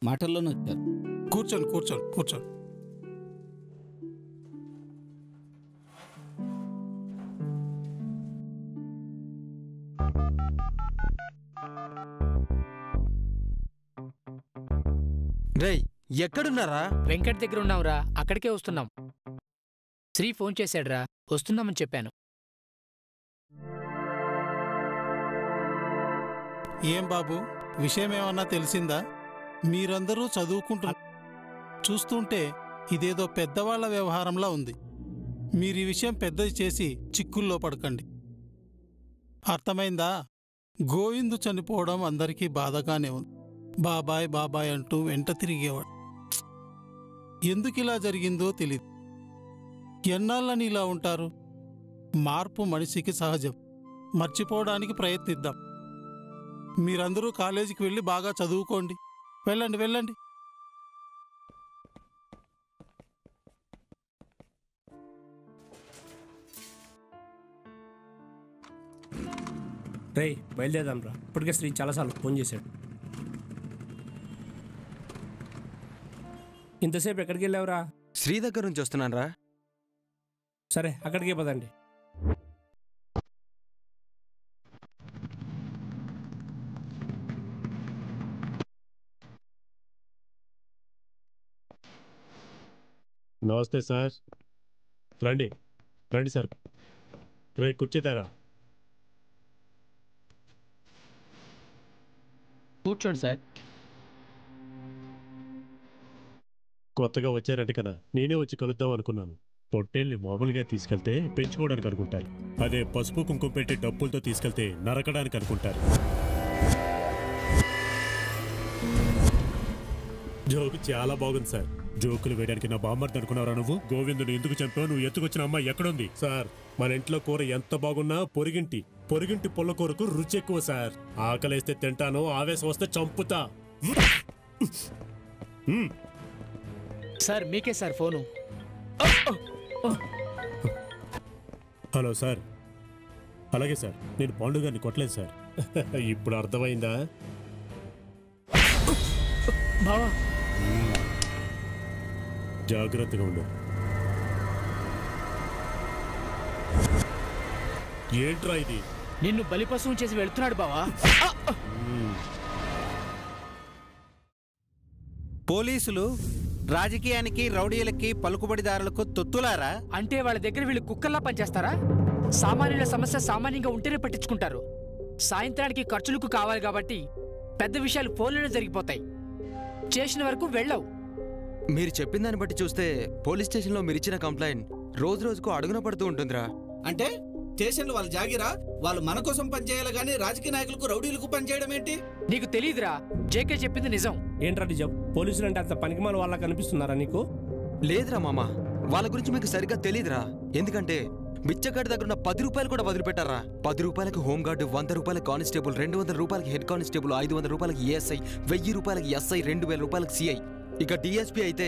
మాటల్లోనే వచ్చారు. కూర్చోండి కూర్చోండి కూర్చోండి. రేయ్ ఎక్కడున్నారా? వెంకట్ దగ్గర ఉన్నావురా, అక్కడికే వస్తున్నాం. శ్రీ ఫోన్ చేశాడురా, వస్తున్నామని చెప్పాను. ఏం బాబు, విషయం ఏమన్నా తెలిసిందా? మీరందరూ చూస్తుంటే ఇదేదో పెద్దవాళ్ల వ్యవహారంలా ఉంది. మీరు ఈ విషయం పెద్దది చేసి చిక్కుల్లో పడకండి. అర్థమైందా? గోవిందు చనిపోవడం అందరికీ బాధగానే ఉంది. బాబాయ్ బాబాయ్ అంటూ వెంట తిరిగేవాడు. ఎందుకిలా జరిగిందో తెలీదు. ఎన్నాళ్ళని ఇలా ఉంటారు? మార్పు మనిషికి సహజం. మర్చిపోవడానికి ప్రయత్నిద్దాం. మీరందరూ కాలేజీకి వెళ్ళి బాగా చదువుకోండి. వెళ్ళండి వెళ్ళండి. రేయ్ బయలుదేరదాం రా. ఇప్పటికే శ్రీ చాలాసార్లు ఫోన్ చేశాడు. ఇంతసేపు ఎక్కడికి వెళ్ళావురా? శ్రీ దగ్గర నుంచి వస్తున్నాను రా. సరే అక్కడికే పదండి. నమస్తే సార్. రండి రండి సార్. రే కూర్చేతారా? కూర్చోండి సార్. కొత్తగా వచ్చారంట కదా, నేనే వచ్చి కలుద్దాం అనుకున్నాను. పొట్టేల్ని మామూలుగా తీసుకెళ్తే పెంచుకోవడానికి అనుకుంటారు, అదే పసుపు కుంకుమ పెట్టి డబ్బులతో తీసుకెళ్తే నరకడానికి అనుకుంటారు. జోకు చాలా బాగుంది సార్. జోకులు వేయడానికి నా బామ్మర్ది అనుకున్నారా నువ్వు? గోవిందుని ఎందుకు చంపావు? నువ్వు ఎత్తుకొచ్చిన అమ్మాయి ఎక్కడుంది? సార్, మన ఇంట్లో కూర ఎంత బాగున్నా పొరిగింటి పుల్ల కూరకు రుచి ఎక్కువ సార్. ఆకలేస్తే తింటాను, ఆవేశం వస్తే చంపుతా. సార్ మీకే సార్ ఫోను. Hello sir. అలాగే సార్, నేను పాండు గారిని కొట్టలేదు సార్. ఇప్పుడు అర్థమైందా? బావా జాగ్రత్తగా ఉండు. ఏంట్రా ఇది? నిన్ను బలిపశువు చేసి వెళ్తున్నాడు బావా. పోలీసులు రాజకీయానికి, రౌడీలకి, పలుకుబడిదారులకు తొత్తులారా? అంటే వాళ్ళ దగ్గర వీళ్ళు కుక్కల్లా పనిచేస్తారా? సామాన్యుల సమస్య సామాన్యంగా ఉంటేనే పట్టించుకుంటారు. సాయంత్రానికి ఖర్చులకు కావాలి కాబట్టి పెద్ద విషయాలు ఫోన్లోనే జరిగిపోతాయి. చేసిన వరకు వెళ్ళవు. మీరు చెప్పిన దాన్ని బట్టి చూస్తే పోలీస్ స్టేషన్లో మీరు ఇచ్చిన కంప్లైంట్ రోజు రోజుకు అడుగున పడుతూ ఉంటుందిరా. అంటే స్టేషన్లు వాళ్ళ జాగిరా, వాళ్ళు మన కోసం పనిచేయాలి కానీ రాజకీయ నాయకులకు, రౌడీలకు పనిచేయడం ఏంటి? నీకు తెలీదురా, జేకే చెప్పింది నిజం. ఏంట్రా నిజం? పోలీసులు అంటే అంత పనికిమాల వాళ్ళ కనిపిస్తున్నారా నీకు? లేదురా మామ, వాళ్ళ గురించి మీకు సరిగ్గా తెలీదురా. ఎందుకంటే బిచ్చగాడి దగ్గర ఉన్న 10 రూపాయలు కూడా వదిలిపెట్టారా. 10 రూపాయలకు హోంగార్డు, 100 రూపాయలకు కానిస్టేబుల్, 200 రూపాయలకి హెడ్ కానిస్టేబుల్, 500 రూపాయలకి ఏఎస్ఐ, 1000 రూపాయలకి ఎస్ఐ, 2000 రూపాయలకి సిఐ. ఇక డిఎస్పీ అయితే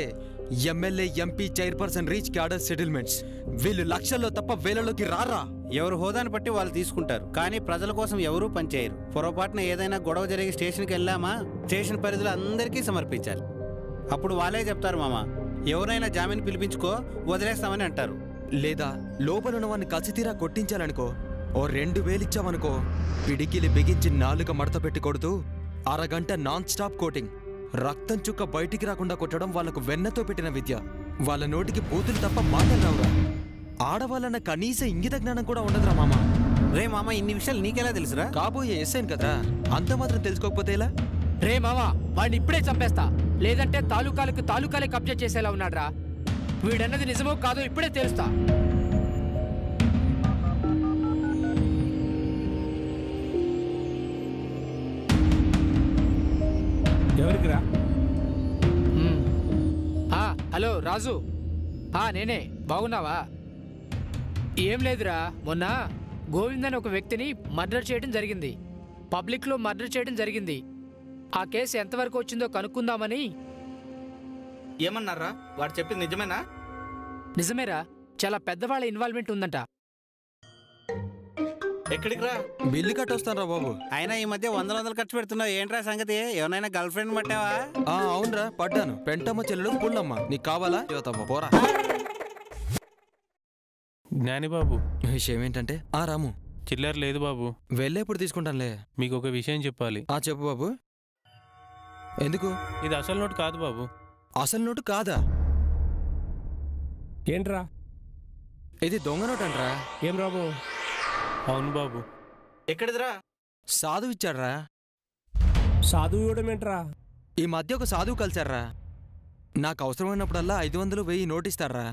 MLA, MP, chairperson, reach cadre settlements. వీళ్ళు లక్షల్లో తప్ప వేలలోకి రారా. ఎవరు హోదాని బట్టి వాళ్ళు తీసుకుంటారు, కానీ ప్రజల కోసం ఎవరూ పనిచేయరు. పొరపాటున ఏదైనా గొడవ జరిగి స్టేషన్కి వెళ్ళామా, స్టేషన్ పరిధిలో అందరికీ సమర్పించాలి. అప్పుడు వాళ్ళే చెప్తారు, మామ ఎవరైనా జామీన్ పిలిపించుకో, వదిలేస్తామని అంటారు. లేదా లోపల ఉన్న వాడిని కసితీరా కొట్టించాలనుకో, ఓ 2000 ఇచ్చామనుకో, పిడికిలి బిగించి నాలుక మడత పెట్టి కొడుతూ అరగంట నాన్ స్టాప్ కోటింగ్. రక్తం చుక్క బయటికి రాకుండా కొట్టడం వాళ్ళకు వెన్నతో పెట్టిన విద్య. వాళ్ళ నోటికి బూతులు తప్ప మాటలు రావురా. ఆడవాళ్ళన్న కనీస ఇంగిత జ్ఞానం కూడా ఉండదురా మామ. రే మామ, ఇన్ని విషయాలు నీకెలా తెలుసురా? కాబోయే ఎస్ఐన్ కదరా, అంత మాత్రం తెలుసుకోకపోతే ఎలా? రే మావా, వాడిని ఇప్పుడే చంపేస్తా, లేదంటే తాలూకాలే కబ్జా చేసేలా ఉన్నాడ్రా. వీడన్నది నిజమో కాదో ఇప్పుడే తెలుస్తా. ఎవరికిరా? హలో రాజు. నేనే. బాగున్నావా? ఏం లేదురా, మొన్న గోవింద్ అని ఒక వ్యక్తిని మర్డర్ చేయడం జరిగింది. పబ్లిక్లో మర్డర్ చేయడం జరిగింది. ఆ కేసు ఎంతవరకు వచ్చిందో కనుక్కుందామని. ఏమన్నారా? వాడు చెప్పింది నిజమేనా? నిజమేరా, చాలా పెద్దవాళ్ళ ఇన్వాల్వ్మెంట్ ఉందంట. ఎక్కడికి రా? బిల్లు కట్టొస్తానరా బాబు. అయినా ఈ మధ్య 100 ఖర్చు పెడుతున్నావు, ఏంట్రా సంగతి? ఎవరైనా గర్ల్ ఫ్రెండ్ పట్టావా? అవునరా, పడ్డాను. పెంటమ్మ చెల్లెలు పుల్లమ్మ. నీకు కావాలా? పోరా. జ్ఞానిబాబు, విషయం ఏంటంటే? రాము, చిల్లర లేదు బాబు. వెళ్ళేప్పుడు తీసుకుంటానులే. మీకు ఒక విషయం చెప్పాలి. చెప్పు బాబు. ఎందుకు? ఇది అసలు నోటు కాదు బాబు. అసలు నోటు కాదా? ఏంట్రా ఇది? దొంగ నోటు అంటరా? ఏం రాబు? అవును బాబు. ఎక్కడిదిరా? సాధువు ఇచ్చాడ్రా. సాధువు ఇవ్వడం ఏంట్రా? ఈ మధ్య ఒక సాధువు కలిశారా. నాకు అవసరమైనప్పుడల్లా 500, 1000 నోటిస్తారా.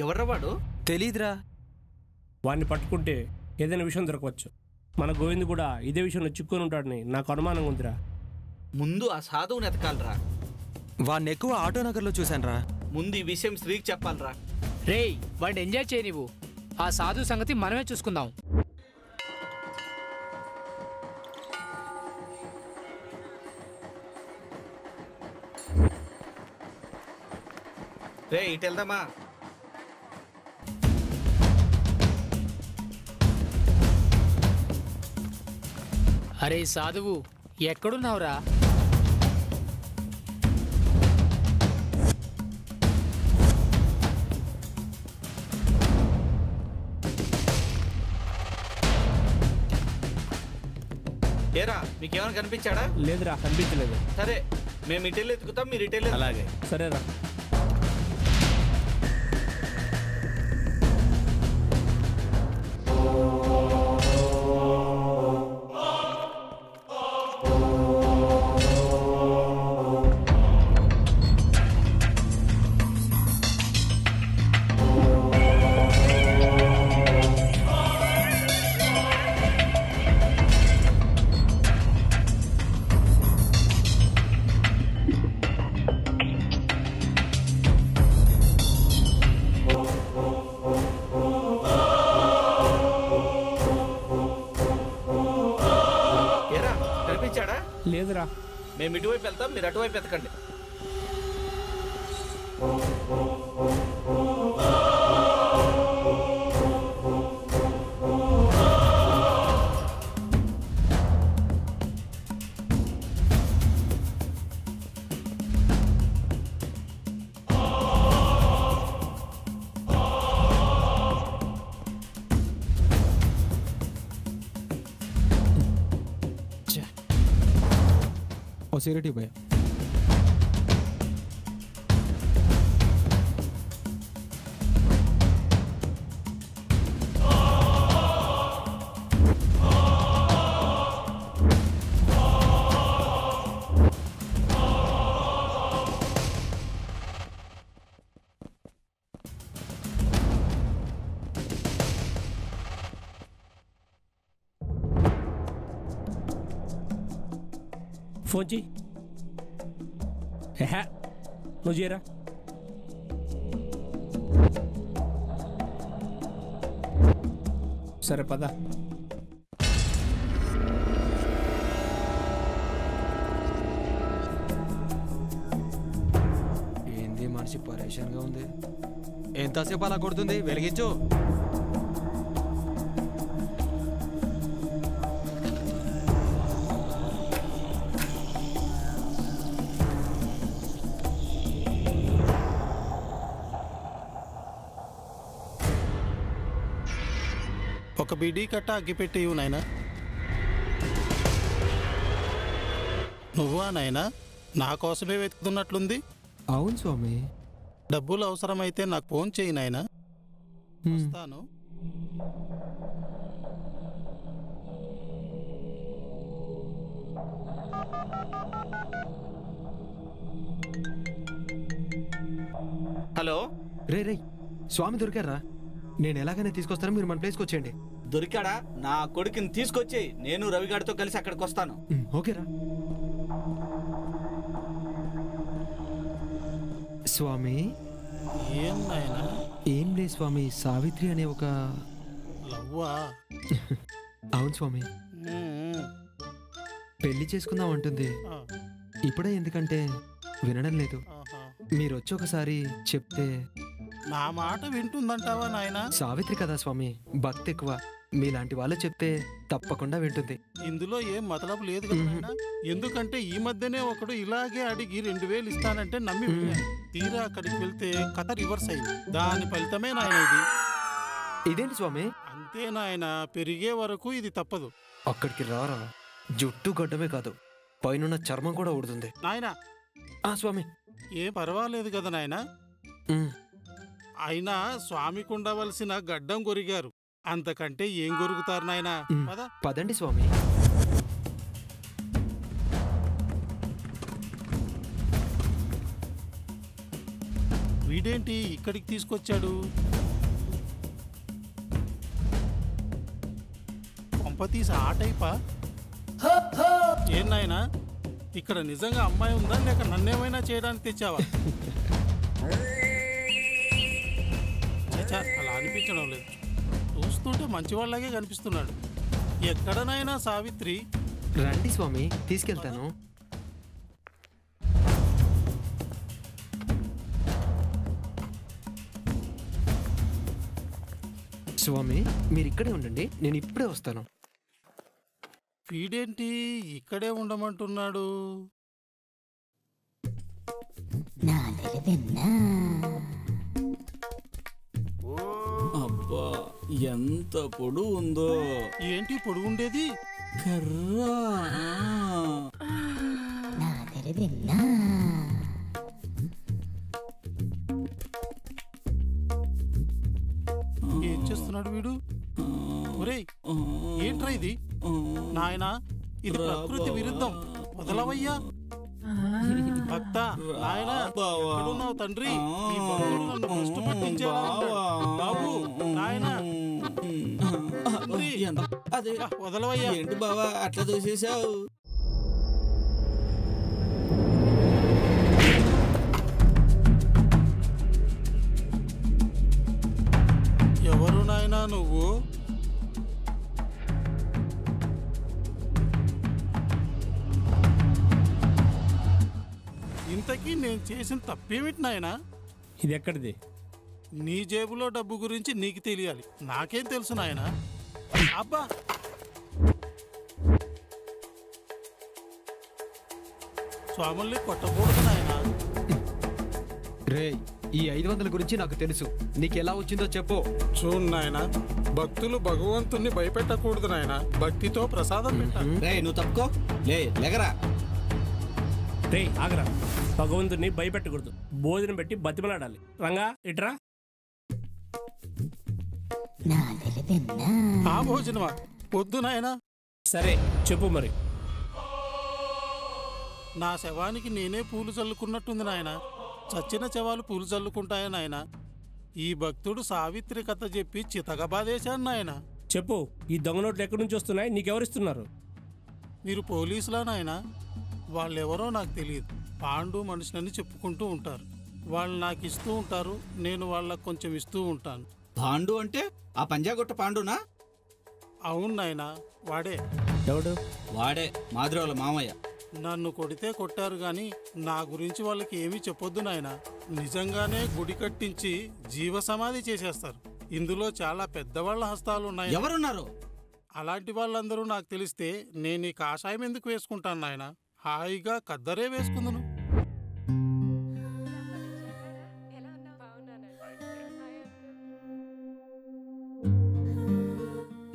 ఎవర్రా వాడు? తెలీదురా. వాడిని పట్టుకుంటే ఏదైనా విషయం దొరకవచ్చు. మన గోవింద్ కూడా ఇదే విషయంలో చిక్కుని ఉంటాడని నాకు అనుమానంగా ఉందిరా. ముందు ఆ సాధువుని ఎతకాలరా. వాడిని ఎక్కువ ఆటోనగర్లో చూశానురా. ముందు ఈ విషయం శ్రీకి చెప్పాలరా. రేయ్, వాడిని ఎంజాయ్ చేయ నీవు. ఆ సాధువు సంగతి మనమే చూసుకుందాం. రే, ఇటు వెళ్దామా? అరే సాధువు, ఎక్కడున్నావురా? ఏరా, మీకేమైనా కనిపించాడా? లేదురా, కనిపించలేదు. సరే, మేము ఇటెళ్ళి ఎత్తుకుతాం, మీరు ఇటెళ్ళి. అలాగే. సరేరా. లేదురా. మేము ఇటువైపు వెళ్తాం, మీరు అటువైపు ఎత్తకండి. और सिगरेट ही भैया। ఫోన్ చెయ్యి. నువ్వు చేయరా. సరే పద. ఏంది మనిషి పరేషాన్గా ఉంది. ఎంతసేపు అలా కొడుతుంది? వెలిగించు. ఒక బీడీ కట్ట అగ్గిపెట్టి ఇవ్వు నాయనా. నువ్వా నాయనా? నా కోసమే వెతుకుతున్నట్లుంది. అవును స్వామి. డబ్బులు అవసరమైతే నాకు ఫోన్ చేయి నాయనా. వస్తాను. హలో. రే రే స్వామి దొరికారా? నేను ఎలాగైనా తీసుకొస్తాను, మీరు మన ప్లేస్కి వచ్చేయండి. దొరికాడా? నా కొడుకుని తీసుకొచ్చి నేను రవిగాడితో కలిసి అక్కడికి వస్తాను. ఓకేరా. స్వామి. ఏం నాయనా? ఏం లేదు స్వామి, సావిత్రి అనే ఒక లవ్వా? అవును స్వామి. పెళ్లి చేసుకుందాం అంటుంది. ఇప్పుడే ఎందుకంటే వినడం లేదు. మీరు వచ్చి ఒకసారి చెప్తే. నా మాట వింటుందంటావా నాయనా? సావిత్రి కదా స్వామి, భక్తి ఎక్కువ. మీలాంటి వాళ్ళు చెప్తే తప్పకుండా వింటుంది. ఇందులో ఏం మతలబు లేదు కదా నాయనా. ఎందుకంటే ఈ మధ్యనే ఒకడు ఇలాగే అడిగి 2000 ఇస్తానంటే నమ్మి వెళ్ళాను. తీరా అక్కడికి వెళ్తే కథ రివర్స్ అయింది. దాని ఫలితమే నాయన ఇది. ఇదేంటి స్వామి? అంతే నాయన, పెరిగే వరకు ఇది తప్పదు. అక్కడికి రారా, జుట్టు గడ్డమే కాదు పైన చర్మం కూడా ఊడుతుంది నాయనా. స్వామి ఏం పర్వాలేదు కదా నాయనా. అయినా స్వామికి ఉండవలసిన గడ్డం కొరిగారు, అంతకంటే ఏం కొరుకుతారు నాయనా. పదండి స్వామి. వీడేంటి ఇక్కడికి తీసుకొచ్చాడు? పంపతీసి ఆ టైపా? ఏం నాయనా, ఇక్కడ నిజంగా అమ్మాయి ఉందా లేక నన్నేమైనా చేయడానికి తెచ్చావా? అలా అనిపించడం లేదు. చూస్తుంటే మంచివాళ్ళలాగే కనిపిస్తున్నాడు. ఎక్కడనైనా సావిత్రి? రండి స్వామి, తీసుకెళ్తాను. స్వామి మీరు ఇక్కడే ఉండండి, నేను ఇప్పుడే వస్తాను. వీడేంటి ఇక్కడే ఉండమంటున్నాడు? అబ్బా ఎంత పొడు ఉందో. ఏంటి పొడుగు ఉండేది? కర్రా. ఏం చేస్తున్నాడు వీడు? ఒరేయ్ ఏంట్రా ఇది? నాయనా ఇది ప్రకృతి విరుద్ధం, వదలవయ్యా. భక్త నాయనా, ఎక్కడున్నావు తండ్రి? ఈ భక్తుడు నన్ను భ్రష్టు పట్టించేలా ఉన్నాడు. బాబు నాయనా, వదలవయ్యా. ఏంటి బావా అట్లా చూసేసావు? ఎవరు నాయనా నువ్వు? నేను చేసిన తప్పేమిటి నాయనా? ఇది ఎక్కడిది? నీ జేబులో డబ్బు గురించి నీకు తెలియాలి, నాకేం తెలుసు నాయనా? అబ్బా స్వాముల్ని కొట్టకూడదు నాయనా. రే, ఈ 500 గురించి నాకు తెలుసు, నీకెలా వచ్చిందో చెప్పు. చూడు నాయనా, భక్తులు భగవంతుణ్ణి భయపెట్టకూడదు నాయనా, భక్తితో ప్రసాదం పెట్టాలి. రే నువ్వు తప్పుకో, లేగరా. రే ఆగరా, భగవంతుని భయపెట్టకూడదు, భోజనం పెట్టి బతిమలాడాలి. రంగా ఇట్రా. ఆ భోజనమా? పొద్దు నాయనా. సరే చెప్పు మరి. నా శవానికి నేనే పూలు చల్లుకున్నట్టుంది నాయన. చచ్చిన శవాలు పూలు చల్లుకుంటాయా నాయన? ఈ భక్తుడు సావిత్రి కథ చెప్పి చితగా బాధేశాను నాయన. చెప్పు, ఈ దొంగ నోట్లు ఎక్కడి నుంచి వస్తున్నాయి, నీకెవరిస్తున్నారు? మీరు పోలీసులా నాయన? వాళ్ళెవరో నాకు తెలియదు. పాండు మనుషులని చెప్పుకుంటూ ఉంటారు. వాళ్ళు నాకు ఇస్తూ ఉంటారు, నేను వాళ్ళకు కొంచెం ఇస్తూ ఉంటాను. పాండు అంటే ఆ పంజాగుట్ట పాండునా? అవును నాయన, వాడే. ఎవడు? వాడే, మాధురావుల మామయ్య. నన్ను కొడితే కొట్టారు గాని నా గురించి వాళ్ళకి ఏమీ చెప్పొద్దు నాయన. నిజంగానే గుడి కట్టించి జీవ సమాధి చేసేస్తారు. ఇందులో చాలా పెద్దవాళ్ల హస్తాలు ఉన్నాయి. ఎవరున్నారు? అలాంటి వాళ్ళందరూ నాకు తెలిస్తే నేను ఈ కాషాయం ఎందుకు వేసుకుంటాను నాయన? హాయిగా కద్దరే వేసుకుందును.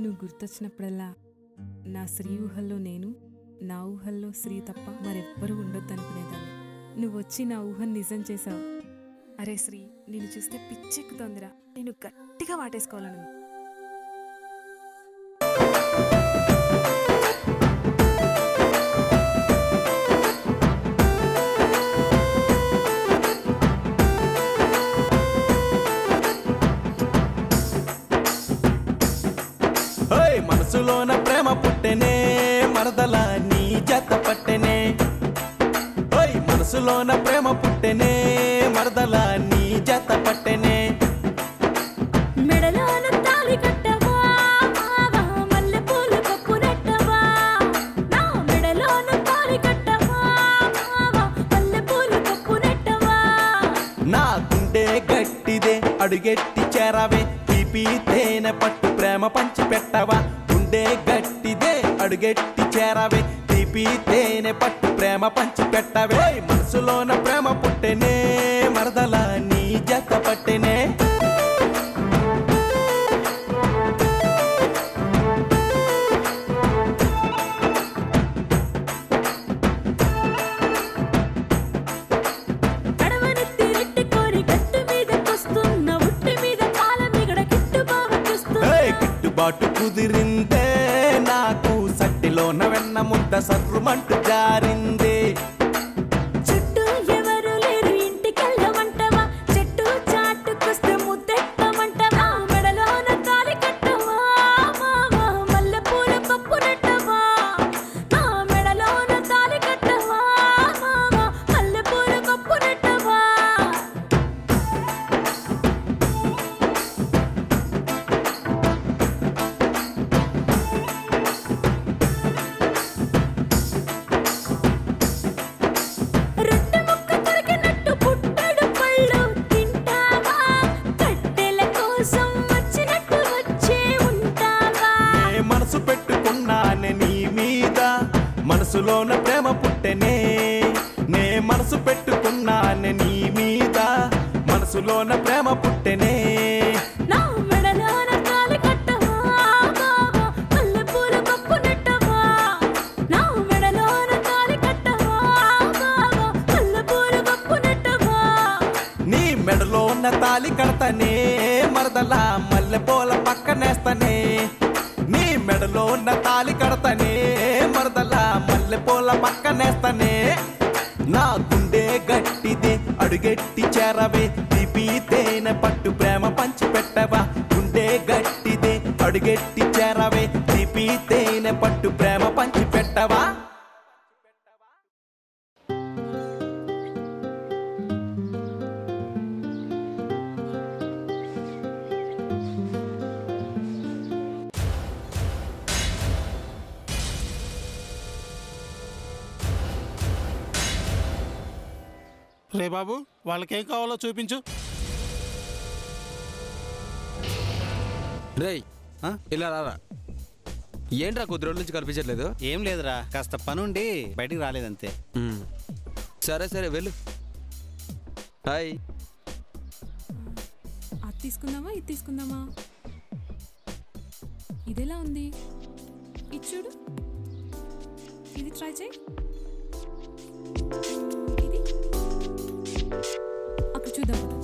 నువ్వు గుర్తొచ్చినప్పుడల్లా నా శ్రీ ఊహల్లో నేను, నా ఊహల్లో శ్రీ తప్ప మరెవ్వరూ ఉండొద్దు అనుకునేదాన్ని. నువ్వు వచ్చి నా ఊహను నిజం చేశావు. అరే శ్రీ, నిన్ను చూస్తే పిచ్చెక్కుతోందిరా. నేను గట్టిగా వాటేసుకోవాలను. మనసులోన ప్రేమ పుట్టెనే మరదలా నీ జత పట్టెనే. మనసులోన ప్రేమ పుట్టెనే మరదలా నీ జత పట్టెనే. మెడలోన తాళి కట్టవా మావా, మల్లెపూలు కప్పు నెట్టవా. నా మెడలోన తాళి కట్టవా మావా, మల్లెపూలు కప్పు నెట్టవా. నా గుండె గట్టిదే అడుగెట్టి చేరవే, తీపి తేనె పట్టు ప్రేమ పంచి పెట్టవా. గుండె గట్టిదే అడుగెట్టి చేరవే, తీపి తేనె పట్టు ప్రేమ పంచి పెట్టవే. మనసులోన ప్రేమ పుట్టెనే మరదలా నీ జత పట్టెనే. గిట్టుబాటు కుదిరిందే నాకు, సట్టిలోన వెన్న ముద్ద సర్రుమంటూ జారింది. చుట్టూ ఎవరు లేరు ఇంటికెళ్ళమంటవా, చెట్టు చాటుకొస్తే ముద్దెట్టమంటవా. మెడలోన తాళి కట్టవా మావా, మల్లెపూల పప్పు నెట్టవా. నా మెడలోన తాళి కట్టవా మావా, మల్లెపూల పప్పు నెట్టవా. మనసు పెట్టుకున్నానే నీ మీద, మనసులోన ప్రేమ పుట్టెనే. నే మనసు పెట్టుకున్నానే నీ మీద, మనసులోన ప్రేమ పుట్టెనే. నా మెడలోన తాళి కట్టవా మావా, మల్లెపూల పప్పు నెట్టవా. నా మెడలోన తాళి కట్టవా మావా, మల్లెపూల పప్పు నెట్టవా. నీ మెడలో ఉన్న తాళి కడతనే మరదలా మల్లెపూల పక్కనేస్తనే. నీ మెడలో ఉన్న తాళి కడతనే మరదలా మల్లెపూల పక్కనేస్తనే. నా గుండె గట్టిదే అడుగెట్టి చేరవే, తీపి తేనె పట్టు ప్రేమ పంచి పెట్టవా. గుండె గట్టిదే అడుగెట్టి చేరవే, తీపి తేనె పట్టు ప్రేమ పంచి పెట్టవా. రే బాబు వాళ్ళకేం కావాలో చూపించు. రేయ్ ఇలా రారా. ఏంట్రా కొద్ది రోజుల నుంచి కనిపించట్లేదు? ఏం లేదురా, కాస్త పనుండి బయటికి రాలేదంతే. సరే సరే వెళ్ళు. హాయ్. అది తీసుకుందామా ఇది తీసుకుందామా? ఇదెలా ఉంది? ఇది చూడు, ఇది ట్రై చేయి. ఇది అక్కడ చూద్దాం కదా.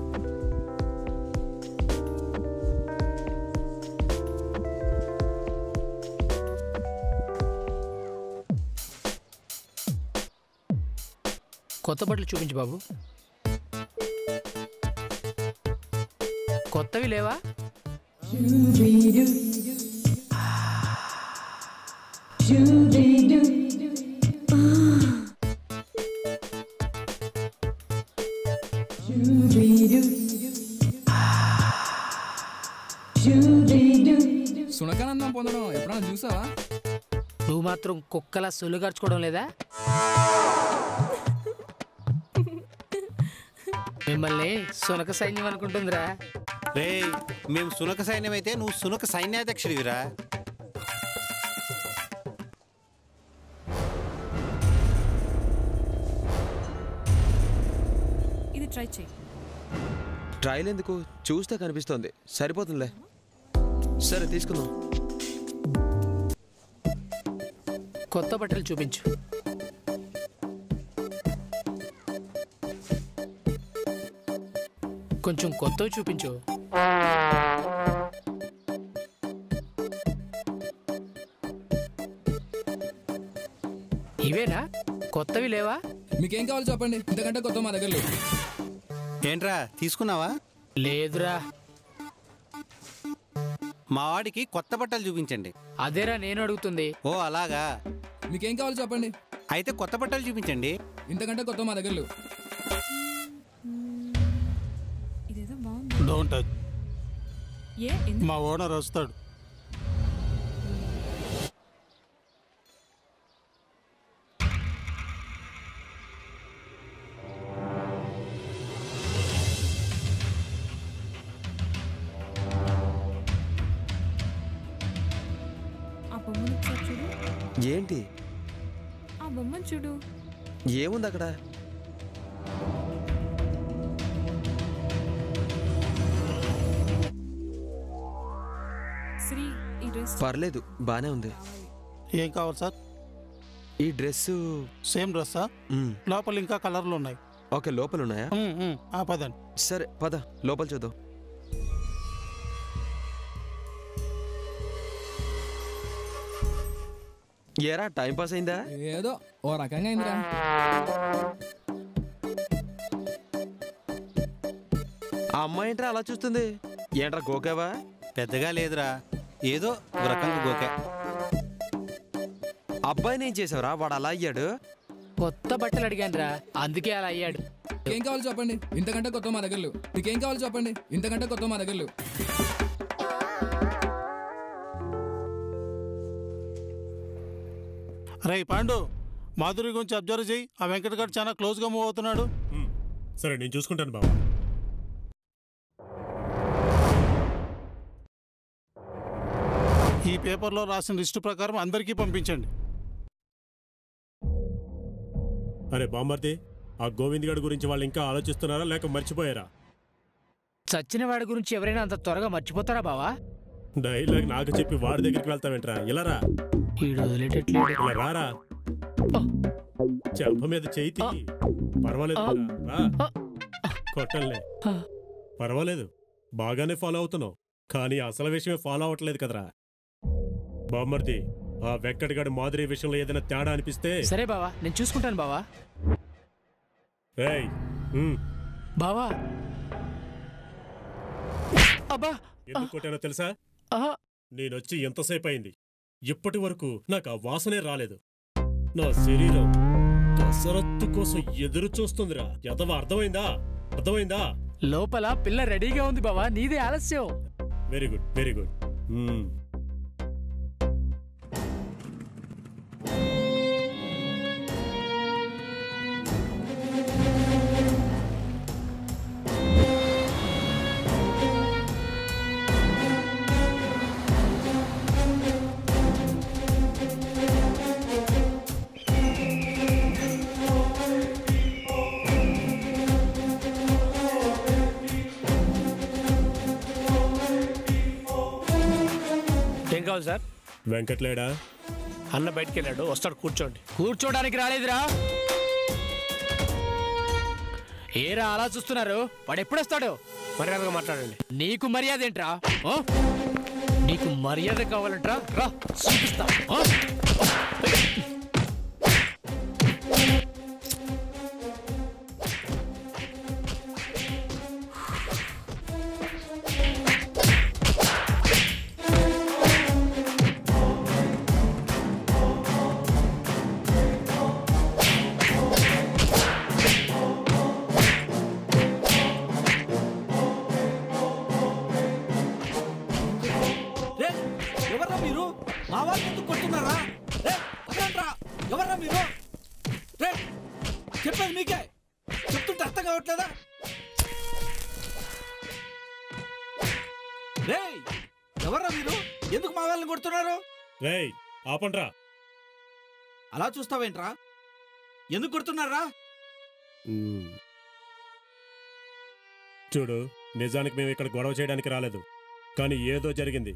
కొత్త బట్టలు చూపించు బాబు. కొత్తవి లేవా? సునకానందం పొందడం ఎప్పుడైనా చూసావా? నువ్వు మాత్రం కుక్కలా సొల్లు ఖర్చుకోవడం లేదా? మిమ్మల్ని సునక సైన్యం అనుకుంటుందిరా. రే మేము సునక సైన్యం అయితే నువ్వు సునక సైన్యాధ్యక్షుడివిరా. ఇది ట్రై చేయి. ట్రైల్ ఎందుకు? చూస్తే కనిపిస్తోంది, సరిపోతుందిలే. సరే తీసుకుందాం. కొత్త బట్టలు చూపించు. కొంచెం కొత్తవి చూపించు. ఇవేనా? కొత్తవి లేవా? మీకేం కావాలో చెప్పండి, ఇంతకంటే కొత్త మా దగ్గర లేవు. ఏంట్రా తీసుకున్నావా? లేదురా. మా వాడికి కొత్త బట్టలు చూపించండి. అదేరా నేను అడుగుతుంది. ఓ అలాగా. మీకేం కావాలో చెప్పండి. అయితే కొత్త బట్టలు చూపించండి. ఇంతకంటే కొత్త మా దగ్గర లేవు. ఇదేదో బాగుంది. Don't touch. ఏ ఎందుకు? మా ఓనర్ వస్తాడు. ఆ బొమ్మను ఒకసారి చూడు. ఏంటి? ఆ బొమ్మను చూడు. ఏముంది అక్కడ? శ్రీ ఈ డ్రెస్ పర్లేదు, బానే ఉంది. ఏం కావాలి సార్? ఈ డ్రెస్ సేమ్ డ్రెస్సా? లోపల ఇంకా కలర్లు ఉన్నాయి. ఓకే, లోపల ఉన్నాయా? పదండి. సరే పద, లోపల చూద్దాం. ఏరా టైం పాస్ అయిందా? ఏదో ఓ రకంగా అయిందిరా. ఆ అమ్మాయి ఏంట్రా అలా చూస్తుంది? ఏంట్రా గోకావా? పెద్దగా లేదురా, ఏదో ఒక రకంగా గోకే. అబ్బాయిని ఏం చేసావురా? వాడు అలా అయ్యాడు. కొత్త బట్టలు అడిగాను రా, అందుకే అలా అయ్యాడు. ఏం కావాలో చెప్పండి, ఇంతకంటే కొత్త మా దగ్గర లేవు. మీకేం కావాలో చెప్పండి, ఇంతకంటే కొత్త మా దగ్గర లేవు. రే పాండు, మాధురి గురించి అబ్జర్వ్ చేయి. ఆ వెంకట్ గారు చాలా క్లోజ్గా మూవ్ అవుతున్నాడు. సరే నేను చూసుకుంటాను బాబా. ఈ పేపర్లో రాసిన లిస్టు ప్రకారం అందరికీ పంపించండి. అరే బామ్మర్ది, ఆ గోవింద్ గడి గురించి వాళ్ళు ఇంకా ఆలోచిస్తున్నారా లేక మర్చిపోయారా? చచ్చిన వాడి గురించి ఎవరైనా అంత త్వరగా మర్చిపోతారా బావా? డైలాగ్ నాకు చెప్పి వాడి దగ్గరికి వెళ్తావేంట్రా? ఇలా రా. ఇలా రారా. చెంప మీద చేయి. పర్వాలేదు రా. కొట్టలే, పర్వాలేదు, బాగానే ఫాలో అవుతున్నావు. కానీ అసలు విషయమే ఫాలో అవట్లేదు కదరా బామ్మర్ది. ఆ వెంకటగాడి మాధురి విషయంలో ఏదైనా తేడా అనిపిస్తే సరే బావా, నేను చూసుకుంటాను బావా. బావా అబ్బా, ఎందుకు కొట్టానో తెలుసా? నేనొచ్చి ఎంతసేపు అయింది, ఇప్పటి వరకు నాకు ఆ వాసనే రాలేదు. నా శరీరం కసరత్తు కోసం ఎదురు చూస్తుందిరా. ఎదవా, అర్థమైందా? అర్థమైందా? లోపల పిల్ల రెడీగా ఉంది బావా, నీదే ఆలస్యం. Very good, very good. ఏం కావాలి సార్? వెంకట్లేడా? అన్న బయటికి వెళ్ళాడు, వస్తాడు. కూర్చోండి. కూర్చోడానికి రాలేదురా. ఏరా అలా చూస్తున్నారు? వాడు ఎప్పుడొస్తాడు? మర్యాదగా మాట్లాడండి. నీకు మర్యాద ఏంట్రా? నీకు మర్యాద కావాలంట్రా? రా చూపిస్తా. ఎవర్రా మీరు? మా వాళ్ళు ఎందుకు కొడుతున్నారా? ఎవర్రా మీరు? చెప్పేది మీకే, చెప్తుంటే అర్థం కావట్లేదా? ఎవర్రా మీరు? ఎందుకు మా వాళ్ళని కొడుతున్నారు? ఆపండ్రా. అలా చూస్తావేంట్రా? ఎందుకు కొడుతున్నారా? చూడు, నిజానికి మేము ఇక్కడ గొడవ చేయడానికి రాలేదు, కానీ ఏదో జరిగింది.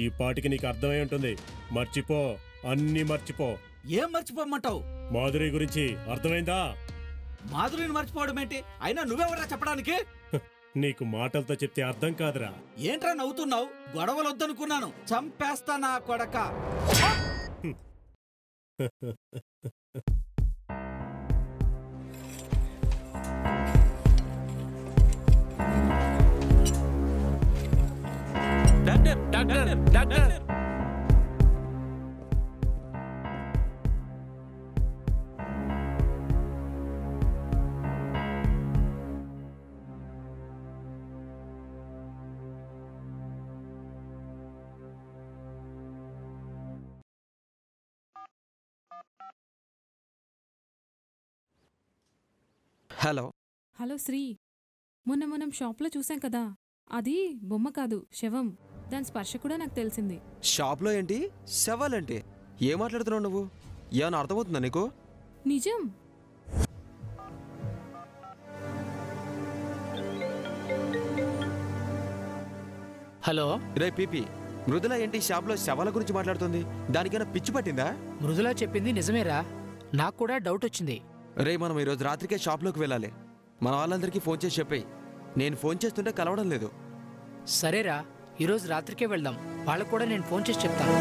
ఈ పాటికి నీకు అర్థమై ఉంటుంది. మర్చిపో, అన్నీ మర్చిపో. ఏం మర్చిపోమంటావు? మాధురి గురించి అర్థమైందా? మాధురిని మర్చిపోవడం ఏంటి? అయినా నువ్వెవరా చెప్పడానికి? నీకు మాటలతో చెప్తే అర్థం కాదురా. ఏంట్రా నవ్వుతున్నావు? గొడవలు వద్దనుకున్నాను, చంపేస్తా నా కొడక. Doctor doctor doctor hello. Hello Sri, మొన్న మనం షాప్లో చూసాం కదా, అది బొమ్మ కాదు, శవం. దాని స్పర్శ కూడా నాకు తెలిసింది. షాప్లో ఏంటి శవాలేంటి? ఏం మాట్లాడుతున్నావు నువ్వు? ఏమైనా అర్థమవుతుందా నీకు? నిజం. హలో. రే పీపీ, మృదుల ఏంటి షాప్లో శవాల గురించి మాట్లాడుతుంది? దానికైనా పిచ్చి పట్టిందా? మృదుల చెప్పింది నిజమేరా, నాకు కూడా డౌట్ వచ్చింది. రే, మనం ఈరోజు రాత్రికే షాప్లోకి వెళ్ళాలి. మన వాళ్ళందరికీ ఫోన్ చేసి చెప్పేయి. నేను ఫోన్ చేస్తుంటే కలవడం లేదు. సరేరా, ఈరోజు రాత్రికే వెళ్దాం. వాళ్ళకు కూడా నేను ఫోన్ చేసి చెప్తాను.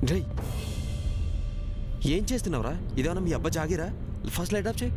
రే, ఏం చేస్తున్నావురా? ఇదేమన్నా మీ అబ్బా జాగిరా? ఫస్ట్ లైట్ ఆఫ్ చేయి.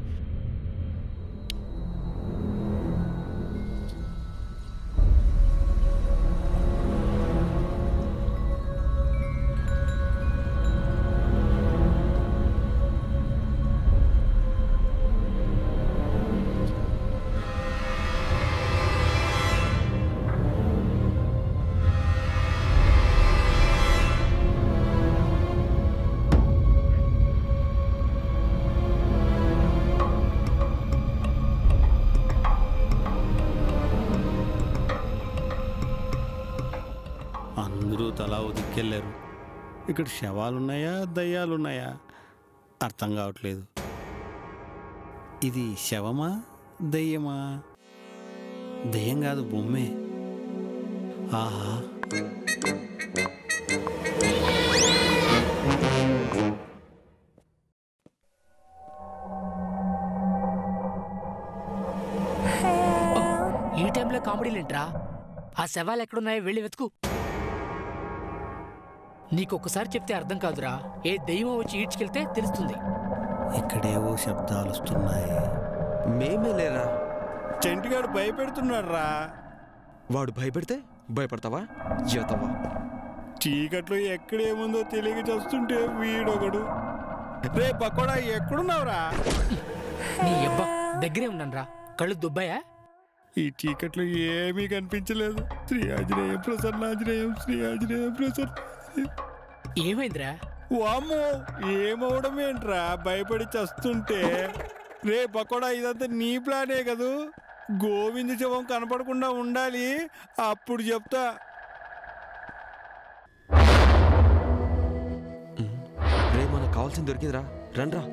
అందరూ తలా దిక్కెళ్ళారు. ఇక్కడ శవాలున్నాయా దయ్యాలున్నాయా అర్థం కావట్లేదు. ఇది శవమా దయ్యమా? దయ్యం కాదు, బొమ్మే. ఆహా, ఈ టైంలో కామెడీలేంట్రా? ఆ శవాలు ఎక్కడున్నాయో వెళ్ళి వెతుకు. నీకొకసారి చెప్తే అర్థం కాదురా, ఏ దెయ్యం వచ్చి ఈడ్చుకెళ్తే తెలుస్తుంది. ఇక్కడేవో శబ్దాలు వస్తున్నాయి. మేమే లేరా? చెంటిగాడు భయపెడుతున్నాడు రా. వాడు భయపెడితే భయపడతావా? చేతావా? చీకట్లో ఎక్కడేముందో తెలియక చూస్తుంటే వీడొకడు. రే పకోడా ఎక్కడున్నావురా? నీ అబ్బా దగ్గరే ఉన్నాను, కళ్ళు దుబ్బాయా? ఈ చీకట్లో ఏమీ కనిపించలేదు. శ్రీ ఆంజనేయం ప్రసన్నాంజనేయం, శ్రీ ఆంజనేయం ప్రసన్న. ఏమైందిరా? వామ్మో, ఏమవడం ఏంట్రా? భయపడి చస్తుంటే. రే పకోడా, ఇదంతా నీ ప్లానే కదూ? గోవింద శవం కనపడకుండా ఉండాలి, అప్పుడు చెప్తా. రే మనకు కావాల్సింది దొరికిందిరా, రండ్రా.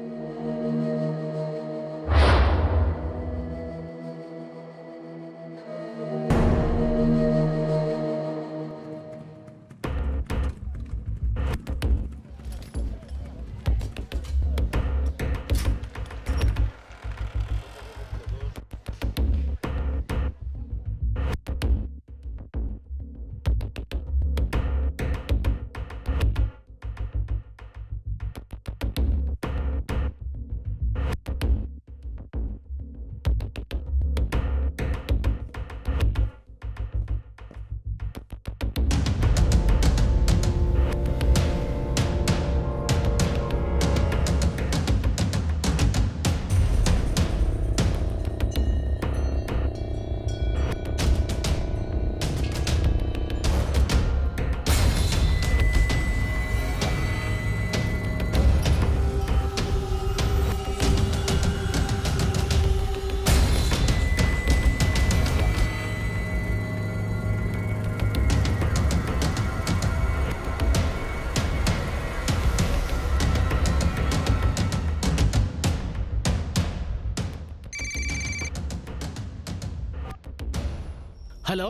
హలో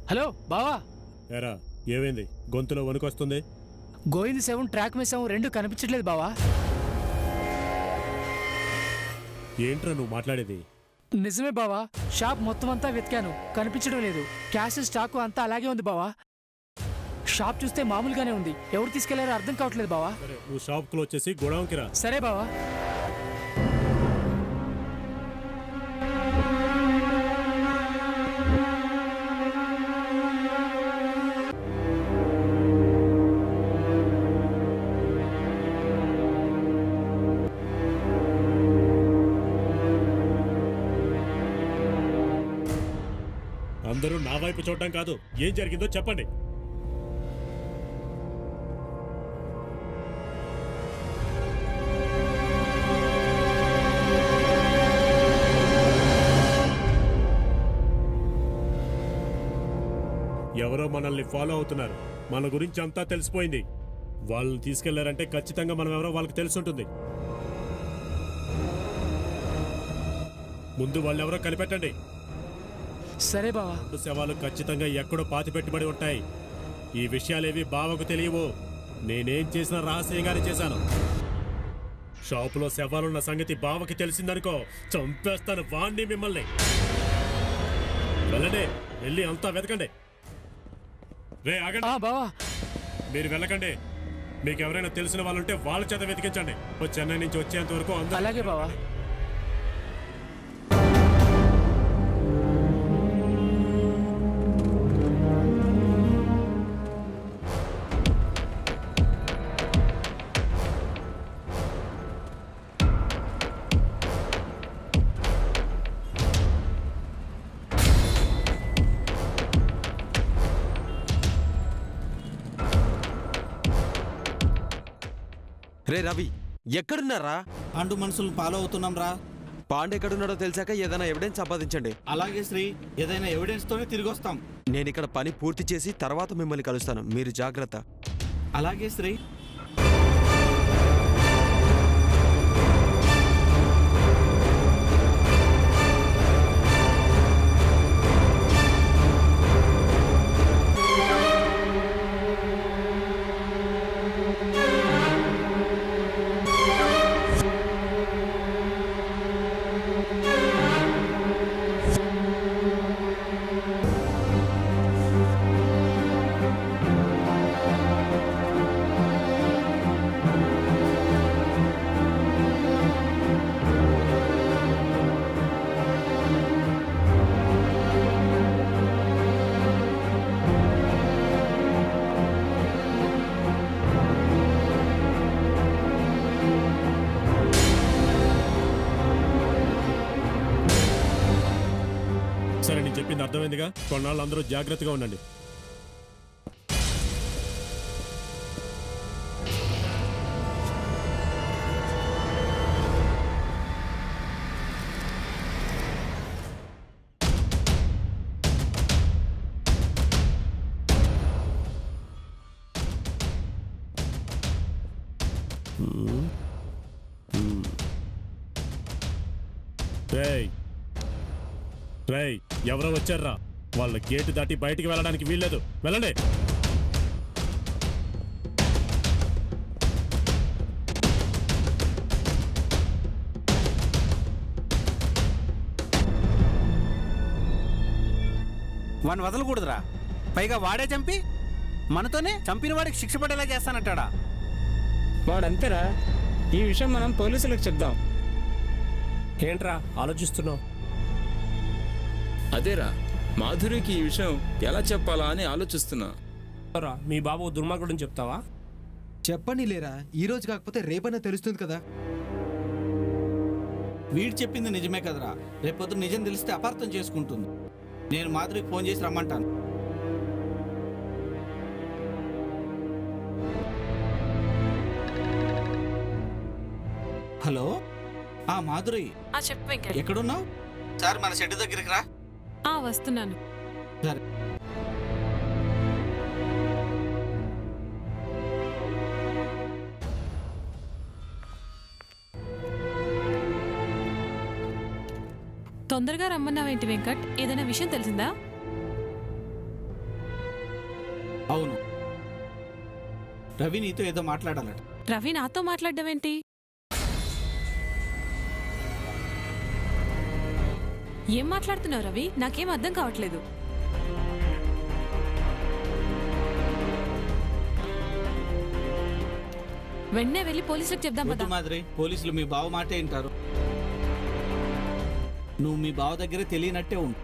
హలో బావా. ఏరా ఏమైంది? గొంతులో వణుకొస్తుంది. గోవింద్ శవం, ట్రాక్ మీ శవం రెండు కనిపించట్లేదు బావా. ఏంట్రా నువ్వు మాట్లాడేది? నిజమే బావా, షాప్ మొత్తం అంతా వెతికాను, కనిపించడం లేదు. క్యాష్ స్టాకు అంతా అలాగే ఉంది బావా. షాప్ చూస్తే మామూలుగానే ఉంది, ఎవరు తీసుకెళ్లారో అర్థం కావట్లేదు బావా. నువ్వు షాప్ క్లోజ్ చేసి గోడౌన్కి రా. సరే బావా. అందరూ నా వైపు చూడటం కాదు, ఏం జరిగిందో చెప్పండి. ఎవరో మనల్ని ఫాలో అవుతున్నారు, మన గురించి అంతా తెలిసిపోయింది. వాళ్ళని తీసుకెళ్లారంటే ఖచ్చితంగా మనం ఎవరో వాళ్ళకి తెలుసుంటుంది. ముందు వాళ్ళెవరో కనిపెట్టండి. సరే బావా. శవాలు ఖచ్చితంగా ఎక్కడో పాతి పెట్టుబడి ఉంటాయి. ఈ విషయాలేవి బావకు తెలియవు. నేనేం చేసినా రహస్యంగానే చేశాను. షాపులో శవాలున్న సంగతి బావకి తెలిసిందనుకో, చంపేస్తాను వాణ్ణి మిమ్మల్ని. వెళ్ళండి, వెళ్ళి అంతా వెతకండి. రే ఆగండి బావా. మీరు వెళ్ళకండి. మీకు ఎవరైనా తెలిసిన వాళ్ళుంటే వాళ్ళ చేత వెతికించండి. చెన్నై నుంచి వచ్చేంత వరకు అందరూ. అలాగే బావా. రే రవి, ఎక్కడున్నారా? పాండు మనుషులు ఫాలో అవుతున్నాం రా. పాండు ఎక్కడున్నాడో తెలిసాక ఏదైనా ఎవిడెన్స్ సంపాదించండి. అలాగే శ్రీ, ఏదైనా ఎవిడెన్స్ తోనే తిరిగి వస్తాం. నేను ఇక్కడ పని పూర్తి చేసి తర్వాత మిమ్మల్ని కలుస్తాను, మీరు జాగ్రత్త. అలాగే శ్రీ. చెప్పింది అర్థమైందిగా. కొన్నాళ్ళు అందరూ జాగ్రత్తగా ఉండండి. రేయ్, ఎవరో వచ్చారా? వాళ్ళ గేటు దాటి బయటికి వెళ్ళడానికి వీల్లేదు. వెళ్ళండి. వాడిని వదలకూడదురా. పైగా వాడే చంపి మనతోనే చంపిన వాడికి శిక్ష పడేలా చేస్తానంటాడా? వాడంతేరా. ఈ విషయం మనం పోలీసులకు చెప్దాం. ఏంట్రా ఆలోచిస్తున్నావు? అదేరా, మాధురికి ఈ విషయం ఎలా చెప్పాలా అని ఆలోచిస్తున్నా. మీ బాబు దుర్మార్గుడని చెప్తావా? చెప్పని లేరా, ఈ రోజు కాకపోతే రేపైనా తెలుస్తుంది కదా. వీడు చెప్పింది నిజమే కదరా. రేపొద్దు నిజం తెలిస్తే అపార్థం చేసుకుంటుంది. నేను మాధురికి ఫోన్ చేసి రమ్మంటాను. హలో, మాధురి చెప్పు వెంకట్. ఎక్కడున్నావు? సార్ మన షెడ్ దగ్గరికి రా. వస్తున్నాను. సరే. తొందరగా రమ్మన్నావేంటి వెంకట్? ఏదైనా విషయం తెలిసిందా? అవును, రవి నీతో ఏదో మాట్లాడాలట. రవి నాతో మాట్లాడడం ఏంటి? ఏం మాట్లాడుతున్నావు రవి? నాకేం అర్థం కావట్లేదు. వెంటనే వెళ్ళి పోలీసులకు చెప్దాం కదా. మాదిరి, పోలీసులు మీ బావ మాటే వింటారు. నువ్వు మీ బావ దగ్గర తెలియనట్టే ఉండు.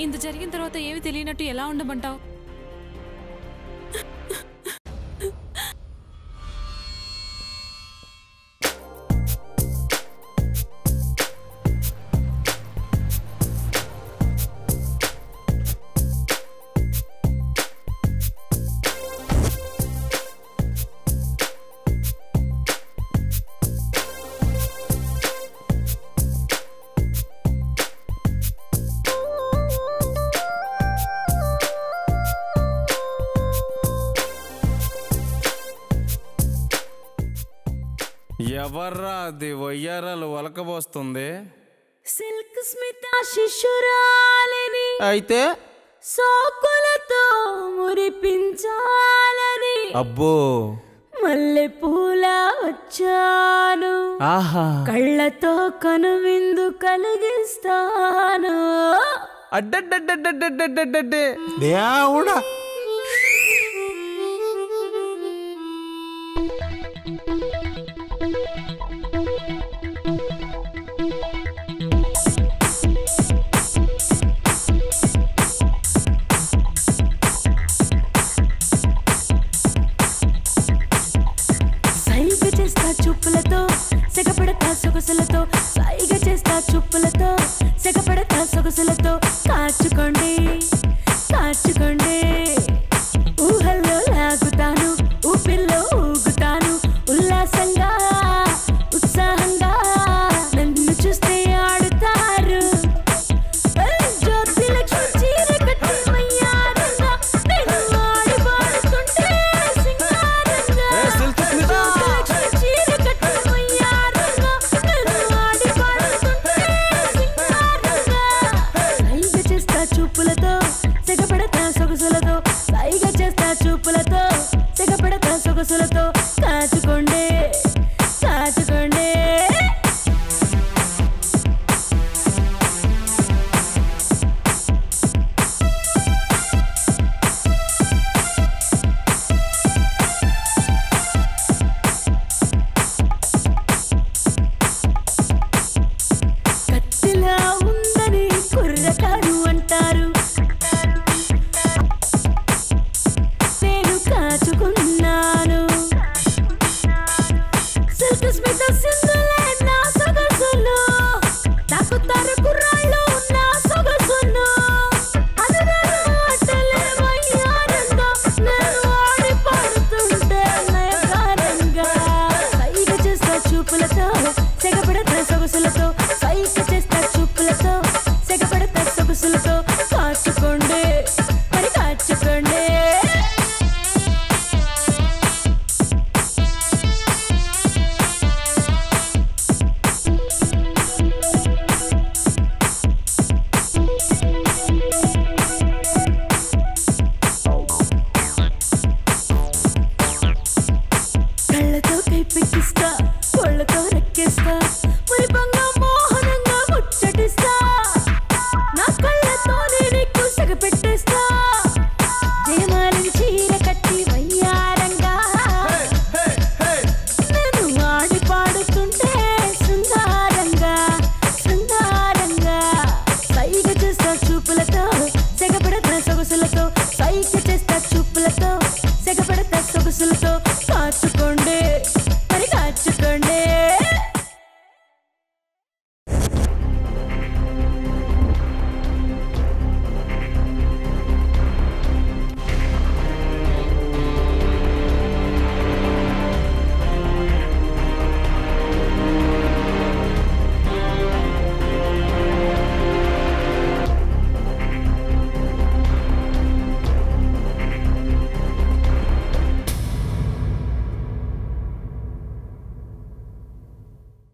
ఇంత జరిగిన తర్వాత ఏమి తెలియనట్టు ఎలా ఉండమంటావు? ఎవర్రా అది వయ్యారాలు వలకబోస్తుంది? సిల్క్ స్మిత శిశురాలిని అయితే సోకులతో మురిపించాలని అబ్బో మల్లె పూల వచ్చాను. ఆహా, కళ్ళతో కనువిందు కలిగిస్తాను. అడ్డడ్డడ్డడ్డడ్డడ్డడ్డే దేవుడా. సైగ చేస్తా చూపులతో సెగపడతా సొగసులతో, సైగ చేస్తా చూపులతో సెగపడతా సొగసులతో. కాచుకోండి కాచుకోండి, ఊహల్లో లాగుతాను, ఊపిల్లో ఊగుతాను. ఉల్లాసంగా ఉత్సాహంగా నన్ను చూస్తే ఆడుతారు. జ్యోతి లక్ష్మి చీర కట్టి మయ్యారంగా నేను ఆడి పాడుతుంటే సింగారంగా. జ్యోతి లక్ష్మి చీర కట్టి మయ్యారంగా నేను ఆడి పాడుతుంటే సింగారంగా. సైగ చేస్తా చూపులతో సెగపడతా సొగసులతో, సైగ చేస్తా చూపులతో సెగపడతా సొగసులతో. కాచుకోండి కాచుకోండి. కత్తిలా ఉందని కుర్రకారు అంటారు. నేను కాచుకున్నాను. కాచుకోండి మరి కాచుకోండి.